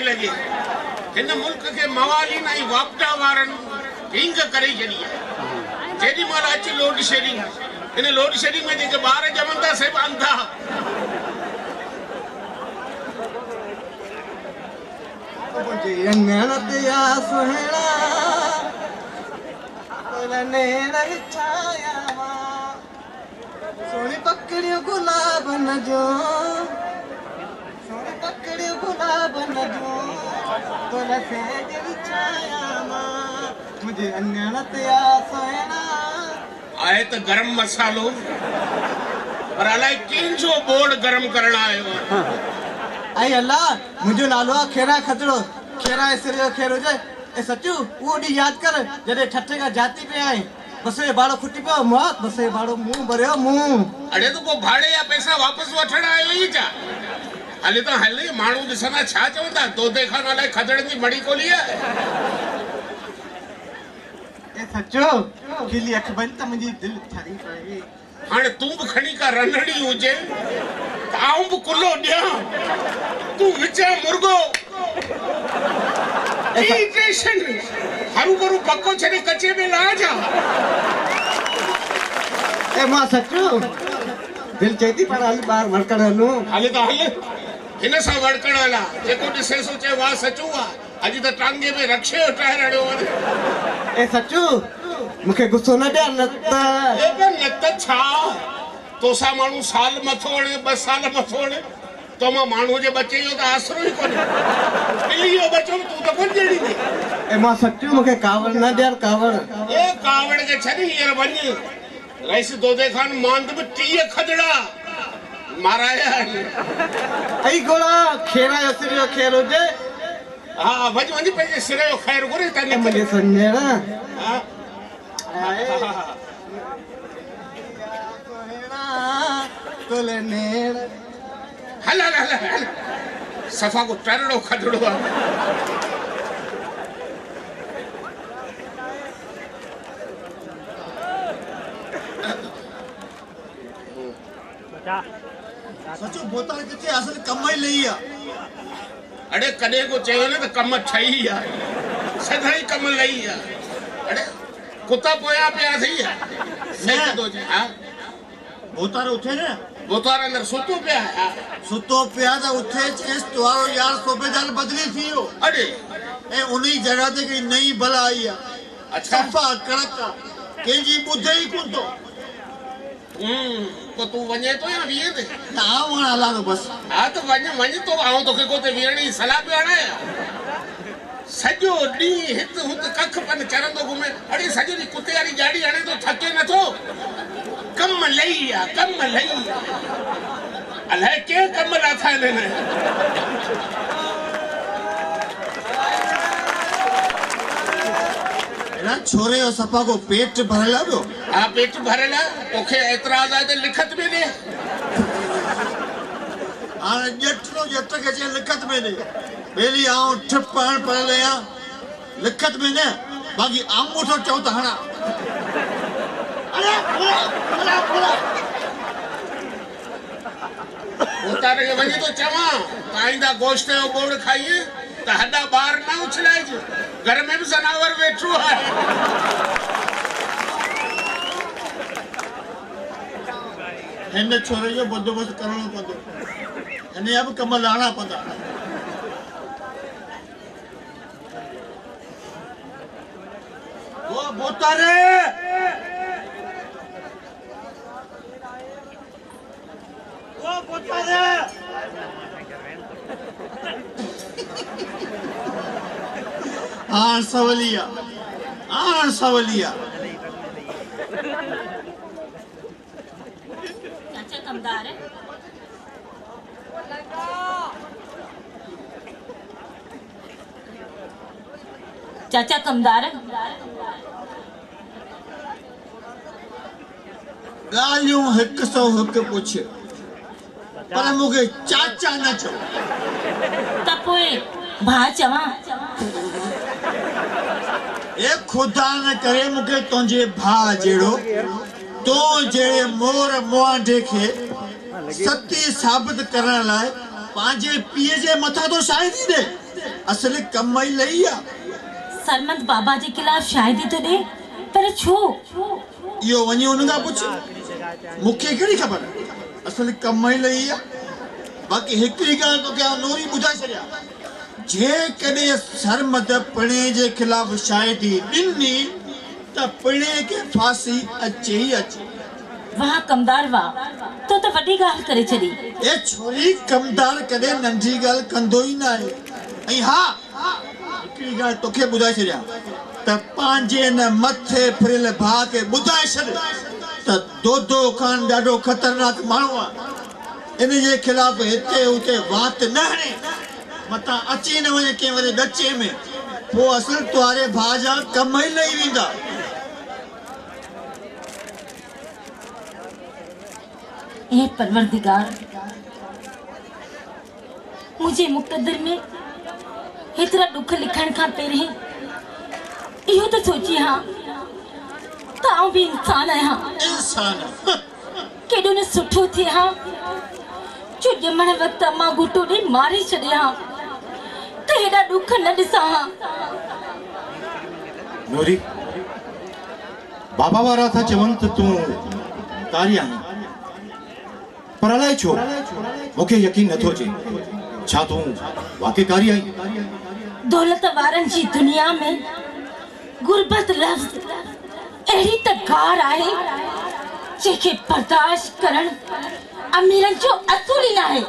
लगे इन मुल्क के मवालीन ऐं वापटा वारनि हींग करे छॾी आहे जेॾी महिल अची लोड शेडिंग इन लोड शेडिंग में जेके ॿार ॼमनि था सभु अंधा सोनी पकड़ियो गुलाब न जो सोनी पकड़ियो गुलाब न जो तोला से दिल छाया मां मुझे अनगणत या सोना आए तो गरम मसालो पर अलाए कंहिंजो बोर्ड गरम करण आयो आई अल्लाह मुझो नालो खेरा खतरो खेरा इसरियो खेरो जे ए सचू वो डी याद कर जदे ठट्ठे का जाति पे आए बसे बाड़ो खुटी पे मौत बसे बाड़ो मुंह भरियो मुंह अरे तो को भाड़े या पैसा वापस वठण आयो ही जा हाली तो हले माण्हू ॾिसंदा छा चवंदा तोते खां अलाए खदड़नि जी मड़ी कोली आहे ए सचो खिली अख बंद त मुंहिंजी दिलि ठरी पई हाणे तूं बि खणी का रंधड़ी हुजे त आऊं बि कुल्लो ॾियां तूं विचा मुर्गो इरिटेशन हरू भरू पको छॾे कचे में ला जा ए मां सचो दिलि चई थी पर हल ॿाहिरि वड़कण हलूं हाले त हल हिन सां वड़कण हला जेको ॾिसे सो चए वाह सचू आहे अॼु त टांगे में रक्षे जो टायर हणियो वञे ए सचू मूंखे गुस्सो न ॾिया न त ए बे न त छा तोसां माण्हू साल मथो हणे 2 साल मथो हणे तो मां माण्हू जे बचे जो त आसरो ई कोन्हे ॿिली जो बचो तूं त कोन ॾेड़ी नी ए मां सचू मूंखे कावड़ न ॾिया कावड़ ए कावड़ खे छॾ हींअर वञ रईस दोदे खान मांद बि 30 खदड़ा माराया ऐं गोड़ा खेरा जो सिर जो खेर हुजे हा वञ वञ पंहिंजे सिर जो ख़ैर घुरे तने मुंहिंजे संजण हा हल हल हल हल सफ़ा को टरड़ो खदड़ो आहे सचो बोतल किथे असल कम ही लई आ अड़े कॾहिं को चयो न त कम ठही आहे सदाई कम लही आहे अड़े कुत्ता पोया पिया थी आहे तो हा बोतार उठे न बोतार अंदर सुतो पिया आहे सुतो पिया त उठे चेस तुम्हारो यार सूबेदार बदली थी हो अड़े ए उन्हीं जगह ते कोई नई बला आई है अच्छा सफा कड़क केजी बुधे ही कोन तो को तू वञे तो या वीए ते ना वण हला तो बस हा तो वञ तो आऊं तोखे को ते वीहणी सलाह पियो हणाया सॼो ॾींहुं हित हुत कख पन चरंदो घुमे अड़े सॼो ॾींहुं कुते वारी ॼाड़ी हणे तो थके नथो कम लही आहे कम लही अलाए के कम लाथा हिननि ना छोरे जो सफा को पेट भरला दो हाँ पेट भरला तोखे एतराज आहे त लिखत में दे हाणे जटलो जट के जे लिखत में दे बेली आऊं ठप पढ़ लिया लिखत में न बाकी आंगूठो चौ त हणा अरे बोला उतारे के वञे तो चवां ताईंदा गोश्त जो बोड़ खाइए त हॾा ॿार न उछलाइजे घर में भी जनावर वेठो आहे हिन छोरे जो बंदोबस्त करणो पवंदो हिन जा बि कम लाहिणा पवंदा ओ बोतारे ओ बोतारे सवलिया चाचा कमदार है चाचा कमदार है गालियों 101 पुछ पर मुझे चाचा न चो तपोए भा चवा ए खुदा न करे मुझे तुझे भा जेड़ो तो जेड़े मोर मुआंडे के सत्य साबित करण लाए पांजे पीए जे मथा तो शायद दे असल कमाई लई आ सरमंद बाबा जे खिलाफ शायदी तो दे पर छो यो वनी उनगा पुछ मुखे केड़ी खबर असल कमाई लई आ बाकी हिकड़ी गाल तो क्या नूरी बुझाई छड़या जे कने सरमद पणे जे खिलाफ शायदी दिनी त पणे के फांसी अचे ही अचे वाह कमदार वाह तो वडी गाल करे छडी ए छोरी कमदार कदे नंढी गाल कंदो ही ना है ऐं हा हिकड़ी गाल तोखे बुझाई छड़या त पांजे न मथे फिरल भा के बुझाई छड़ त दो खान ॾाढो खतरनाक माण्हू आ इन जे खिलाफ हिते उते बात न हणे मता अची न वने के वने दचे में वो असल तुआरे भाजा कम ही नहीं विंदा ए परवरदिगार मुझे मुक़द्दर में हेतिरा दुख लिखण खां पहिरीं इहो त सोची हाँ ताऊं भी इंसान आहियां। इंसान केॾो न सुठो थिए हाँ जो ॼमण वक़्तु मां घुटो ॾेई मारे छॾिया हाँ त हेॾा दुख न ॾिसां हाँ। नूरी बाबा वारा था चवनि त तूं कारी आहीं पर अलाए छो मूंखे यकीन नथो अचे छा तूं वाकई कारी आहीं? दौलत वारनि जी दुनिया में गुरबत लफ़्ज़ अहिड़ी त गार आहे जंहिंखे बर्दाश्त करण अमीरनि जो असूल ई न आहे।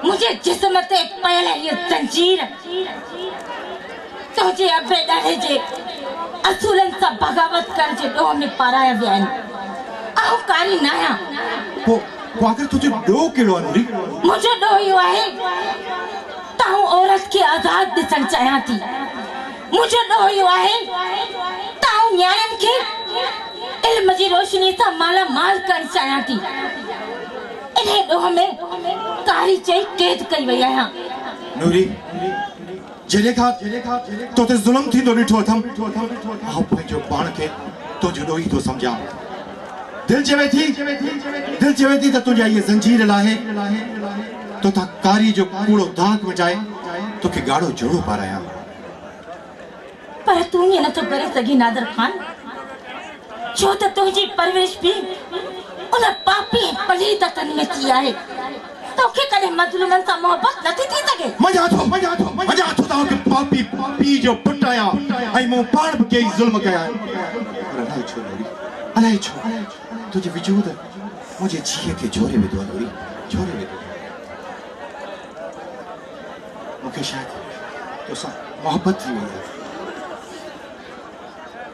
मुंहिंजे जिस्म ते पयल हीअ ज़ंजीर तुंहिंजे अबे ॾाढे जे असूलनि सां बग़ावत करण जे ॾोह में पाराया विया आहिनि। आऊं कारी न आहियां। पोइ आख़िर तुंहिंजो ॾोह कहिड़ो आहे नूरी? मुंहिंजो ॾोह इहो आहे ताऊं औरत खे आज़ाद ॾिसणु चाहियां थी। मुझे ॾोह इहो आहे ताऊं न्याणियुनि खे इल्म जी रोशनी सां माला माल करणु चाहियां थी। इन ॾोह में कारी चई क़ैद कई वई आहियां। नूरी जॾहिं खां तो ते ज़ुल्म थींदो ॾिठो अथमि आउं पंहिंजो पाण खे तुंहिंजो ॾोही थो सम्झां। दिलि चवे थी त तुंहिंजा इहे ज़ंजीर लाहे तोतां कारी जो कूड़ो दाग मिटाए तोखे ॻाढ़ो जोड़ो पारायां। पर तूं ईअं नथो करे सघी नादर खान छो त तुंहिंजी परवरिश भी उन पापी पलीत तन में थी आहे। तोखे कॾहिं मज़लूमनि सां मोहबत नथी थी सघे। मज़ा थो तव्हांखे पापी जो पुटु आहियां ऐं मूं पाण बि कई ज़ुल्म कया आहिनि पर अलाए छो नूरी अलाए छो तुंहिंजे वजूद मुंहिंजे जीअ खे झोरे विधो आहे नूरी झोरे विधो। मूंखे शायदि तोसां मोहबत थी वई आहे।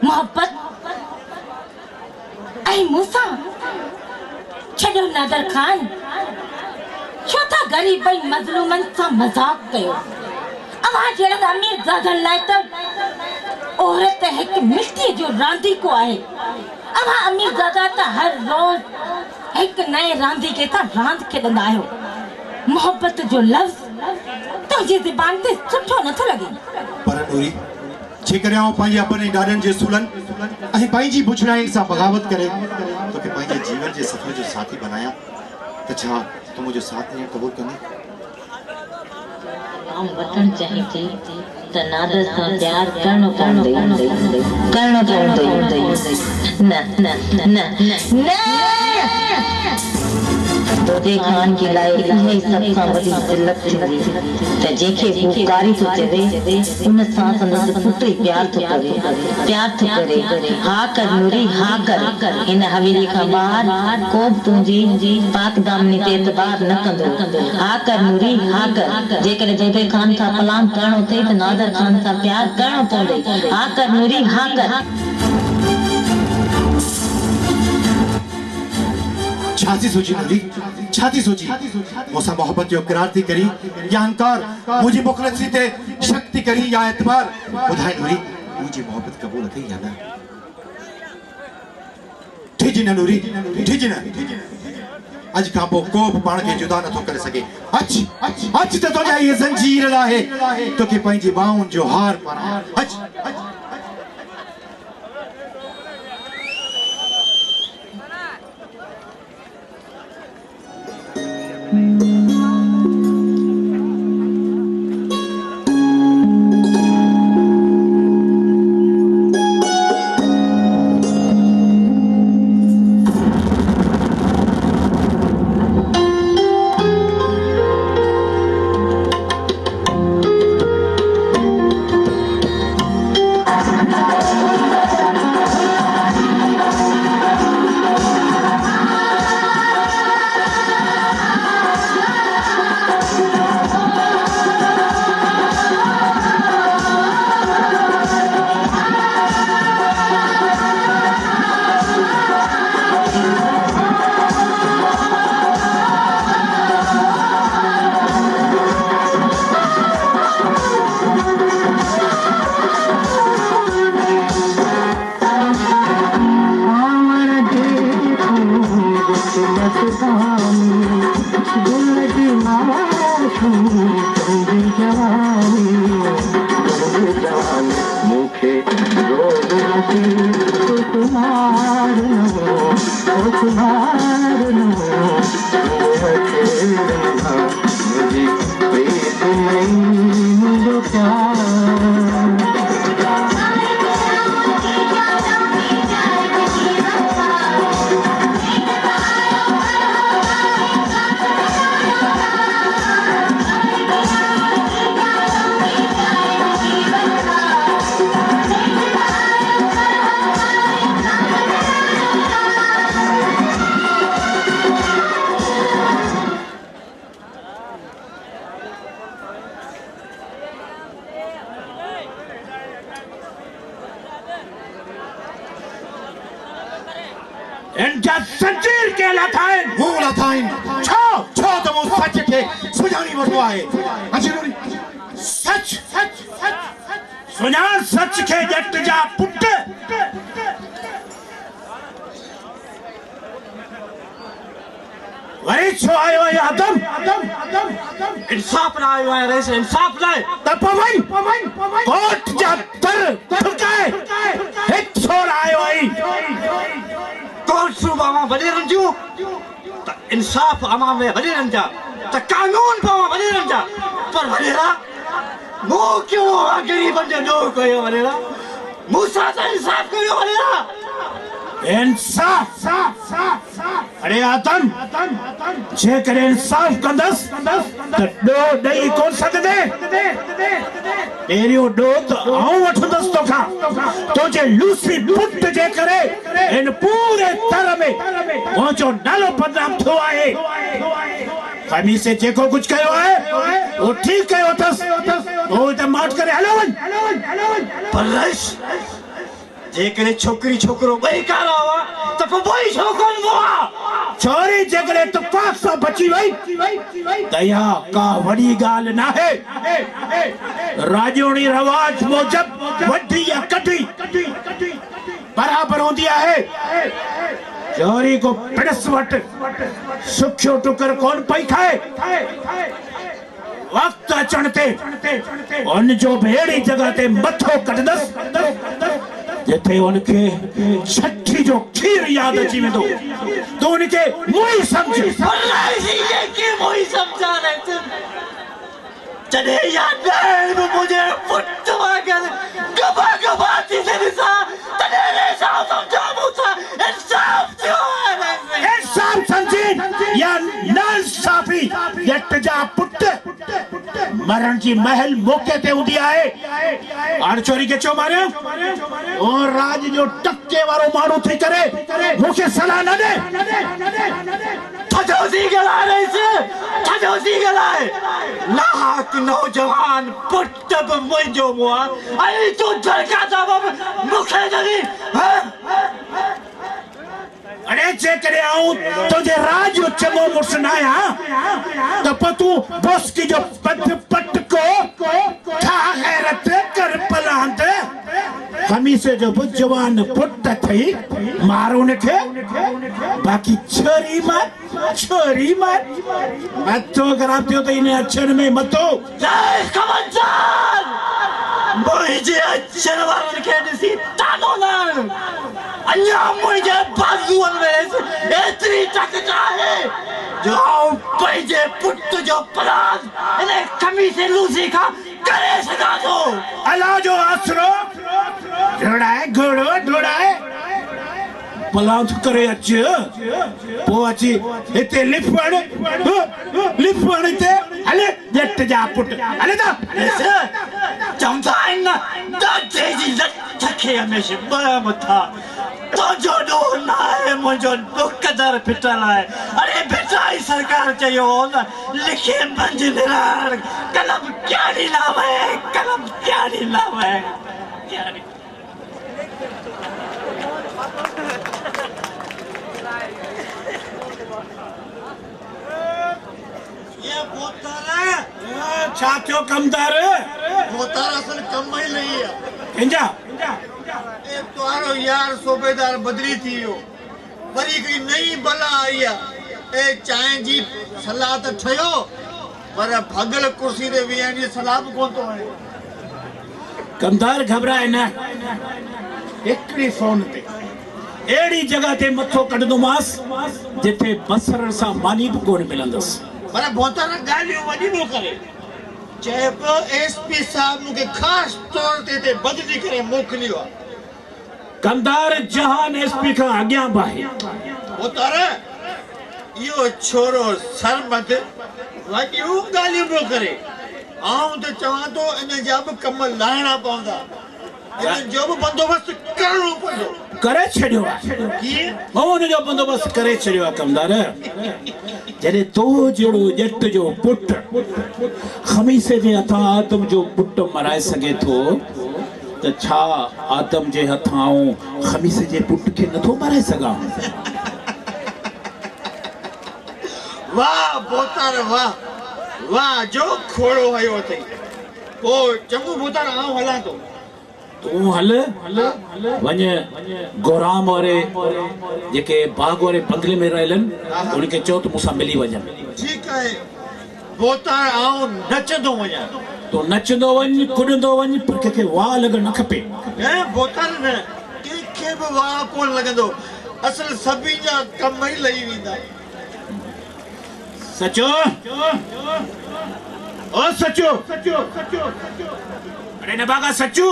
मोहब्बत ऐं मूंसां छॾो नादर खान छो था ग़रीब ऐं मज़लूमनि सां मज़ाक कयो। अवां जहिड़नि अमीर ज़ादनि लाइ त औरत हिकु मिटीअ जो रांदीको आहे। अवां अमीर ज़ादा त हर रोज़ हिकु नए रांदीके सां रांदि खेॾंदा आहियो। मोहब्बत जो लफ़्ज़ तुंहिंजी ज़ुबान ते सुठो नथो लॻे। पर नूरी जेकॾहिं आउं पंहिंजे अपने ॾाॾनि जे सूलनि ऐं पंहिंजी बुछड़ाई सां बग़ावत करे तोखे पंहिंजे जीवन जे सफ़र जो साथी बनाया त छा तूं मुंहिंजो साथ ईअं क़बूल कंदी? आऊं वठण चाहिए थी त नादर सां प्यार करणो पवंदई न न न न तोते खान के लाइ इहे सब खां वॾी ज़िलत थींदी त जंहिंखे हू कारी थो चवे उन सां संदसि पुट ई प्यार थो करे। हा कर नूरी हा कर। हिन हवेली खां ॿाहिरि को बि तुंहिंजी पाक दामनी ते एतबार न कंदो। हा कर नूरी हा कर। जेकॾहिं तोते खान सां पलाम करणो थिए त नादर खान सां प्यार करणो पवंदई। हा कर नूरी हा कर। छाती सोची नूरी छाती सोची मूंसां मोहब्बत जो इक़रार थी करी या अहंकार मुंहिंजी मुख़लिसी ते शक थी करी या एतबार ॿुधाए नूरी मुंहिंजी मोहब्बत क़बूल कई या न? डिॼ न नूरी डिॼ न। अॼु खां पोइ को बि पाण खे जुदा नथो करे सघे। अच त तुंहिंजा इहे ज़ंजीर आहे तोखे पंहिंजी ॿाहुनि जो हार पारां। अच इनजा जंजीर के लथाइन वो लथाइन छो छो तो वो सच के सुजानी वठो आहे अजरूरी सच सच सच सुञाण सच के जट जा पुट वरी छो आयो है आदम इंसाफ ना आयो है रईस इंसाफ ना त पवन कोट जा तर ठुकाए एक छोर आयो है कोर्ट सूबा में बने रंजू त इंसाफ अमा में बने रंजा त कानून पावा बने रंजा पर बनेरा मो क्यों गरीबन जो नो कयो बनेरा मूसा त इंसाफ कयो बनेरा इंसाफ अरे आदम जे करे इंसाफ कंदस त डो दई कोन सकदे एरियो डो तो आऊं वठंदस तो खा तो जे लूसी पुट जे करे इन पूरे तर में वो जो नालो बदनाम थो आए खमी से जेको कुछ कयो है वो ठीक कयो थस वो त माट करे हलो वन पर रईस जे करे छोकरी छोकरो बई कारा हुआ त पोई छोकन हुआ छोरी जगले तो पाक सा बची वई दया का वड़ी गाल ना है राजोनी रवाज मुजब वड्डी या कटी बराबर होंदी है छोरी को पिड़स वट सुखियो टुकर कौन पई खाए वक्त अचणते उन जो भेड़ी जगह ते मथो कटदस जिथे उनके छठी जो खीर याद अची वेंदो तो उनके मुई समझ ये के मुई समझा रहे जडे याद है मुझे पुट वागर गबा गबा थी निसा तने रे साहब समझा मुसा इंसाफ इंसाफ समझी या नाल साफी यट जा पुट मरण जी महल मौके ते उडी आए आड़ चोरी के चो मारे और राज जो टक्के वारो मारू थी करे मुखे सलाह न दे ठजोसी गला रे से ठजोसी गला लाख नौजवान पुट मुझो मुआ आई तो झलका था मुखे जगी अरे जे करे आऊं तुझे राज चमो मुसनाया तो पतू बस की जो पट को था गैरत कर पलांत हमी से जो जवान पुट थई मारो ने खे बाकी छोरी मत मतो करातियो तो इन्हें अक्षर में मतो जय खबरदार मुझे अक्षर वाले के दिसी तानो ना अन्या मुझे बाजुअन में इतनी ताकत है जो पैजे पुट जो पलाद इन्हें कमी से लूसी का करे सदा दो अला जो आसरो ढोड़ाए पलांत करे अच्छे वो अच्छी इतने लिपण ते अले जट जा पुट अले दा जमदाइन ना तेजी लटके हमेशा बमथा तो जो दो ना है मुझे दुखदार पिटला है अरे पिटाई सरकार चाहिए हो ना लिखे मंजिलदार कलम क्या नीलाम है ये बोतारा छात्यो कमदार बोतारा असल कम ही नहीं है इंजा ए तुम्हारो यार सूबेदार बदली थियो वरी कोई नई बला आई है ए चाय जी सलाह त ठयो पर भगल कुर्सी ते विहण जी सलाह बि कोन थो वणे। कमदार घबराए न, हिकिड़ी फोन ते अहिड़ी जगह ते मथो कढंदोमांसि जिथे बसर सां मानी बि कोन मिलंदसि। पर बोतर ॻाल्हियूं वॾी न करे। चए पियो एसपी साहब मूंखे ख़ासि तौर ते बदिली करे मोकिलियो आहे। कमदार जहान एसपी खां अॻियां बि आहे। बोतर इहो छोरो सरमत वॾियूं ॻाल्हियूं पियो करे। आऊं त चवां थो इन जा बि कम लाहिणा पवंदा, इन जो बि बंदोबस्तु करणो पवंदो। करे छॾियो आहे, हुनजो बंदोबस्तु करे छॾियो आहे कमदार। जॾहिं तो जहिड़ो ॼट जो पुटु खमीसे जे हथां आदम जो पुटु मराए सघे थो त छा आदम जे हथां खमीसे जे पुटु खे नथो मराए सघां? वाह बोतर वाह, वाह जो खोड़ो हयो अथई। पोइ चङो बोतर आऊं हलां थो। तूं हल वञ गोराम वारे जेके बाग वारे बंगले में रहलन उनखे चओ त मूंसां मिली वञनि। ठीकु आहे बोतर आऊं नचंदो वञा। तो नचंदो वञ, कुॾंदो वञ, पर कंहिंखे वाह लॻणु न खपे। बोतर न, कंहिंखे बि वाह कोन लॻंदो। असल सभिनी जा कम ई लही वेंदा। सचो ओ सचो, अरे न बागा सचू।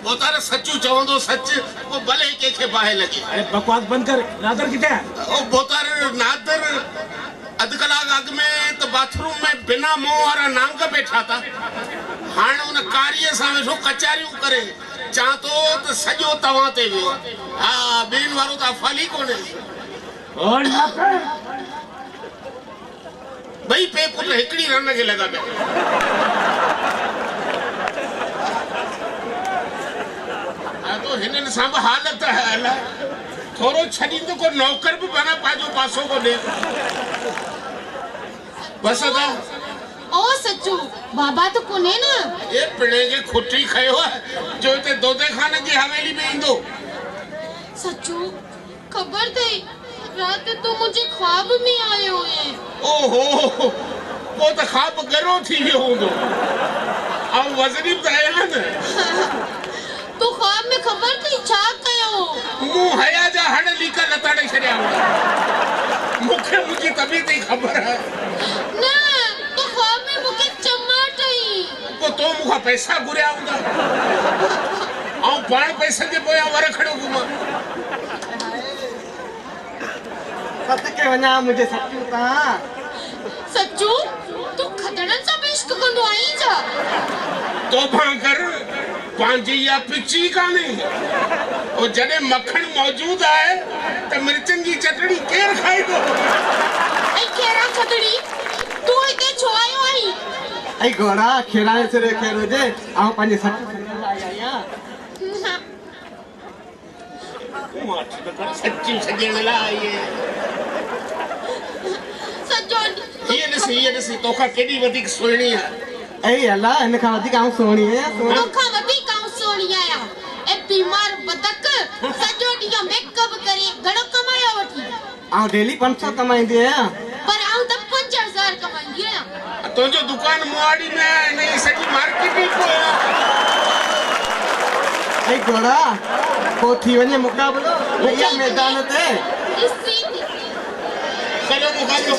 बोतारे सचू चवंदो सच, वो भले कंहिंखे बाहि लॻे। अरे बकवास बंद कर। नादर किथे आहे? ओ बोतारे नादर अधु कलाक अॻु में त बाथरूम में बिना मुंहुं वारा नांग वेठा था। हाणे उन कारीअ सां वेठो कचारियूं करे। चवां थो त सॼो तव्हां ते वियो। हा ॿियनि वारो त फ़ाली कोन्हे। और ॿई पे पुट हिकिड़ी रन खे लॻा पिया। तो हिननि सां बि हालत है अलाए थोरो छॾींदो को नौकर बि बना पंहिंजो पासो को ॾे। बस अदा ओ सचू बाबा तो कोने न। ये पिणे के खुटी खयो है जो हिते दोदे खाने जी हवेली में ईंदो। सचू खबर थई रात तो मुझे ख्वाब में आयो है। ओहो वो तो ख्वाब गरो थी वियो हूंदो। ऐं वज़नी बि आया न। तो ख्वाब में खबर थई छा कयो? मुंह हया जा हड़ लीका लताड़े छड़िया हूंदा। मूंखे मुंहिंजी तबीयत जी ख़बर है। न तो ख्वाब में मूंखे चमाट आई। को तो मूंखां पैसा घुरिया हूंदा। ऐं पाण पैसनि जे पोयां वर खड़ो घुमां। सत के वञा मुझे सचू ता। सचू तू खदड़न सां बि इश्क कंदो आई जा। तोबा कर पंहिंजी या पिची कान्हे। और जॾहिं मक्खण मौजूद आहे त मिर्चनि जी चटणी केरु खाईंदो? ऐं केरा खदड़ी तू हिते छो आयो आई? ऐं घोड़ा खिलाए सिरे खेर हुजे ऐं पंहिंजे सचू आया। सच्ची सजण लाइ ये ॾिसी तोखां केॾी वधीक सुहिणी आहे। ऐं अला हिन खां वधीक आऊं सुहिणी आहियां। तोखां वधीक आऊं सुहिणी आहियां। ए बीमार बदक सॼो ॾींहुं मेकअप करे घणो कमायो वठी? आऊं डेली 500 कमाईंदी आहियां। पर आऊं त 5000 कमाईंदी आहियां। तुंहिंजो दुकान मुआड़ी में आहे हिन सॼी मार्केट में पोयां। ऐं घोड़ा पोइ थी वञे मुक़ाबलो भैया मैदान ते। चलो मुक़ाबलो।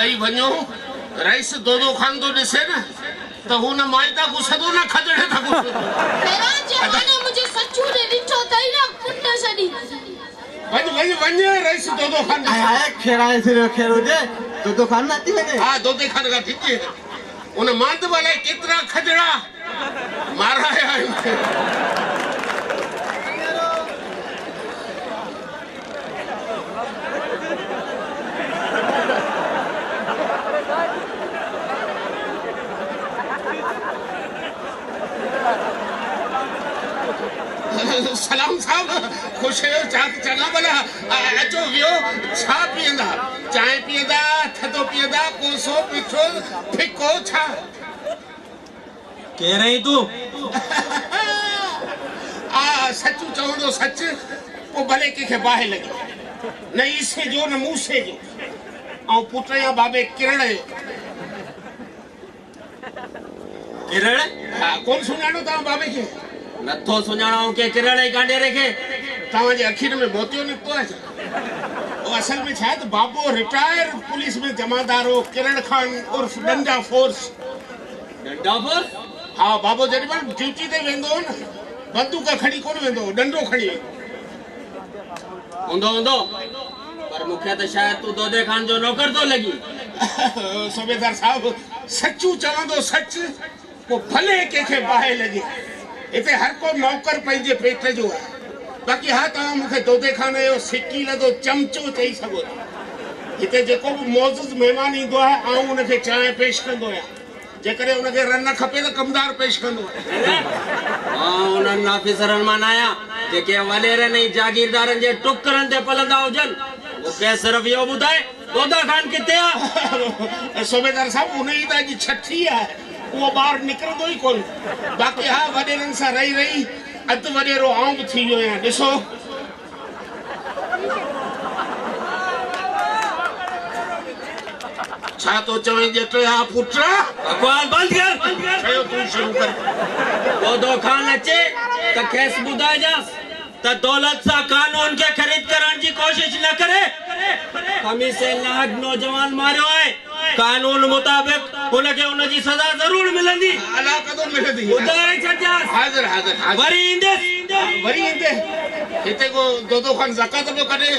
भाई वञो रईस दो खान तो ॾिसे न त हुन माई ता गुसदो न खजड़े ता गुसदो मेरा जवाने मुझे सच्चू ने ॾिठो तई न कुट सडी वञ रईस दो खान आया खेराए से खेरो दे दो खान नाती वने हां दो खान का ठीक है उन मांद वाले कितना खजड़ा मारा है सलाम साहब खुश हो चाक चला भला अचो वियो छा पियंदा चाय पियंदा थधो पियंदा कोसो मिठो फिको छा कह रही तू सचू चवंदो सच को भले के बाहे लगे न इसे जो न मूसे जो और पुट या बाबे किरण कौन सुनानो ता बाबे के नथो सुञाणो के किरण कांडे रखे तवा जे अखिर में मोतियो निकतो है वो असल में शायद बाबो रिटायर पुलिस में जमादार हो किरण खान उर्फ डंडा फोर्स हाँ बाबो जड़ी बार ड्यूटी ते वेंदो न बंदूक खड़ी कोन वेंदो डंडो खड़ी हुंदो पर मुखे तो शायद तू दोदे खान जो नौकर तो लगी सूबेदार साहब सच्चू चवंदो सच को भले के बाहे लगे इते हर को नौकर पंहिंजे पेट जो है बाकी हाँ तव्हां मूंखे दोदे खाने जो सिक्की लदो चमचो चई सघो था हिते जेको भी मौजूद मेहमान ईंदो आहे आऊं उनखे चांहि पेश कंदो आहियां जेकॾहिं उनखे रन खपे त कमदार पेश कंदो आहे हां उन्हनि ऑफिसरनि मां आया जेके वॾेरनि ऐं जागीरदारनि जे टुकरनि ते पलंदा हुजनि मूंखे सिर्फ़ इहो ॿुधाए दोदा खान किथे आहे सूबेदार साहब उन ई त अॼु छठी आहे वो बाहर निकरंदो ही कोन बाकी हाँ वडेरन सा रही अद वडेरो आऊं भी थी वियो आहियां ॾिसो छा तो चवें जेटे आ पुत्र बकवास बंद कर चयो तू शुरू कर दो खान अचे त खेस ॿुधाए जास त दौलत सा कानून के खरीद करण जी कोशिश न करे हमी से लाख नौजवान मारियो है कानून मुताबिक उनके उनजी सजा जरूर मिलंदी। अला कदों मिलंदी। ॿुधाए छॾिया। हाज़िर हाज़िर हाज़िर। वरी ईंदे वरी ईंदे हिते को दो खान ज़कात पियो कढे।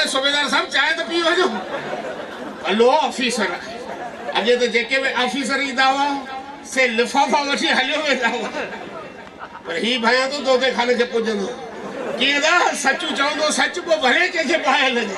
सूबेदार साहब चांहि त पी वञो। हलो ऑफिसर अॻे त जेके बि ऑफिसर ईंदा हुआ से लिफ़ाफ़ा वठी हलियो वेंदा हुआ, पर ही भया तो खाने खे पुॼंदो कीअं दा सचु चवंदो सच पोइ भले कंहिंखे पाए हलंदे।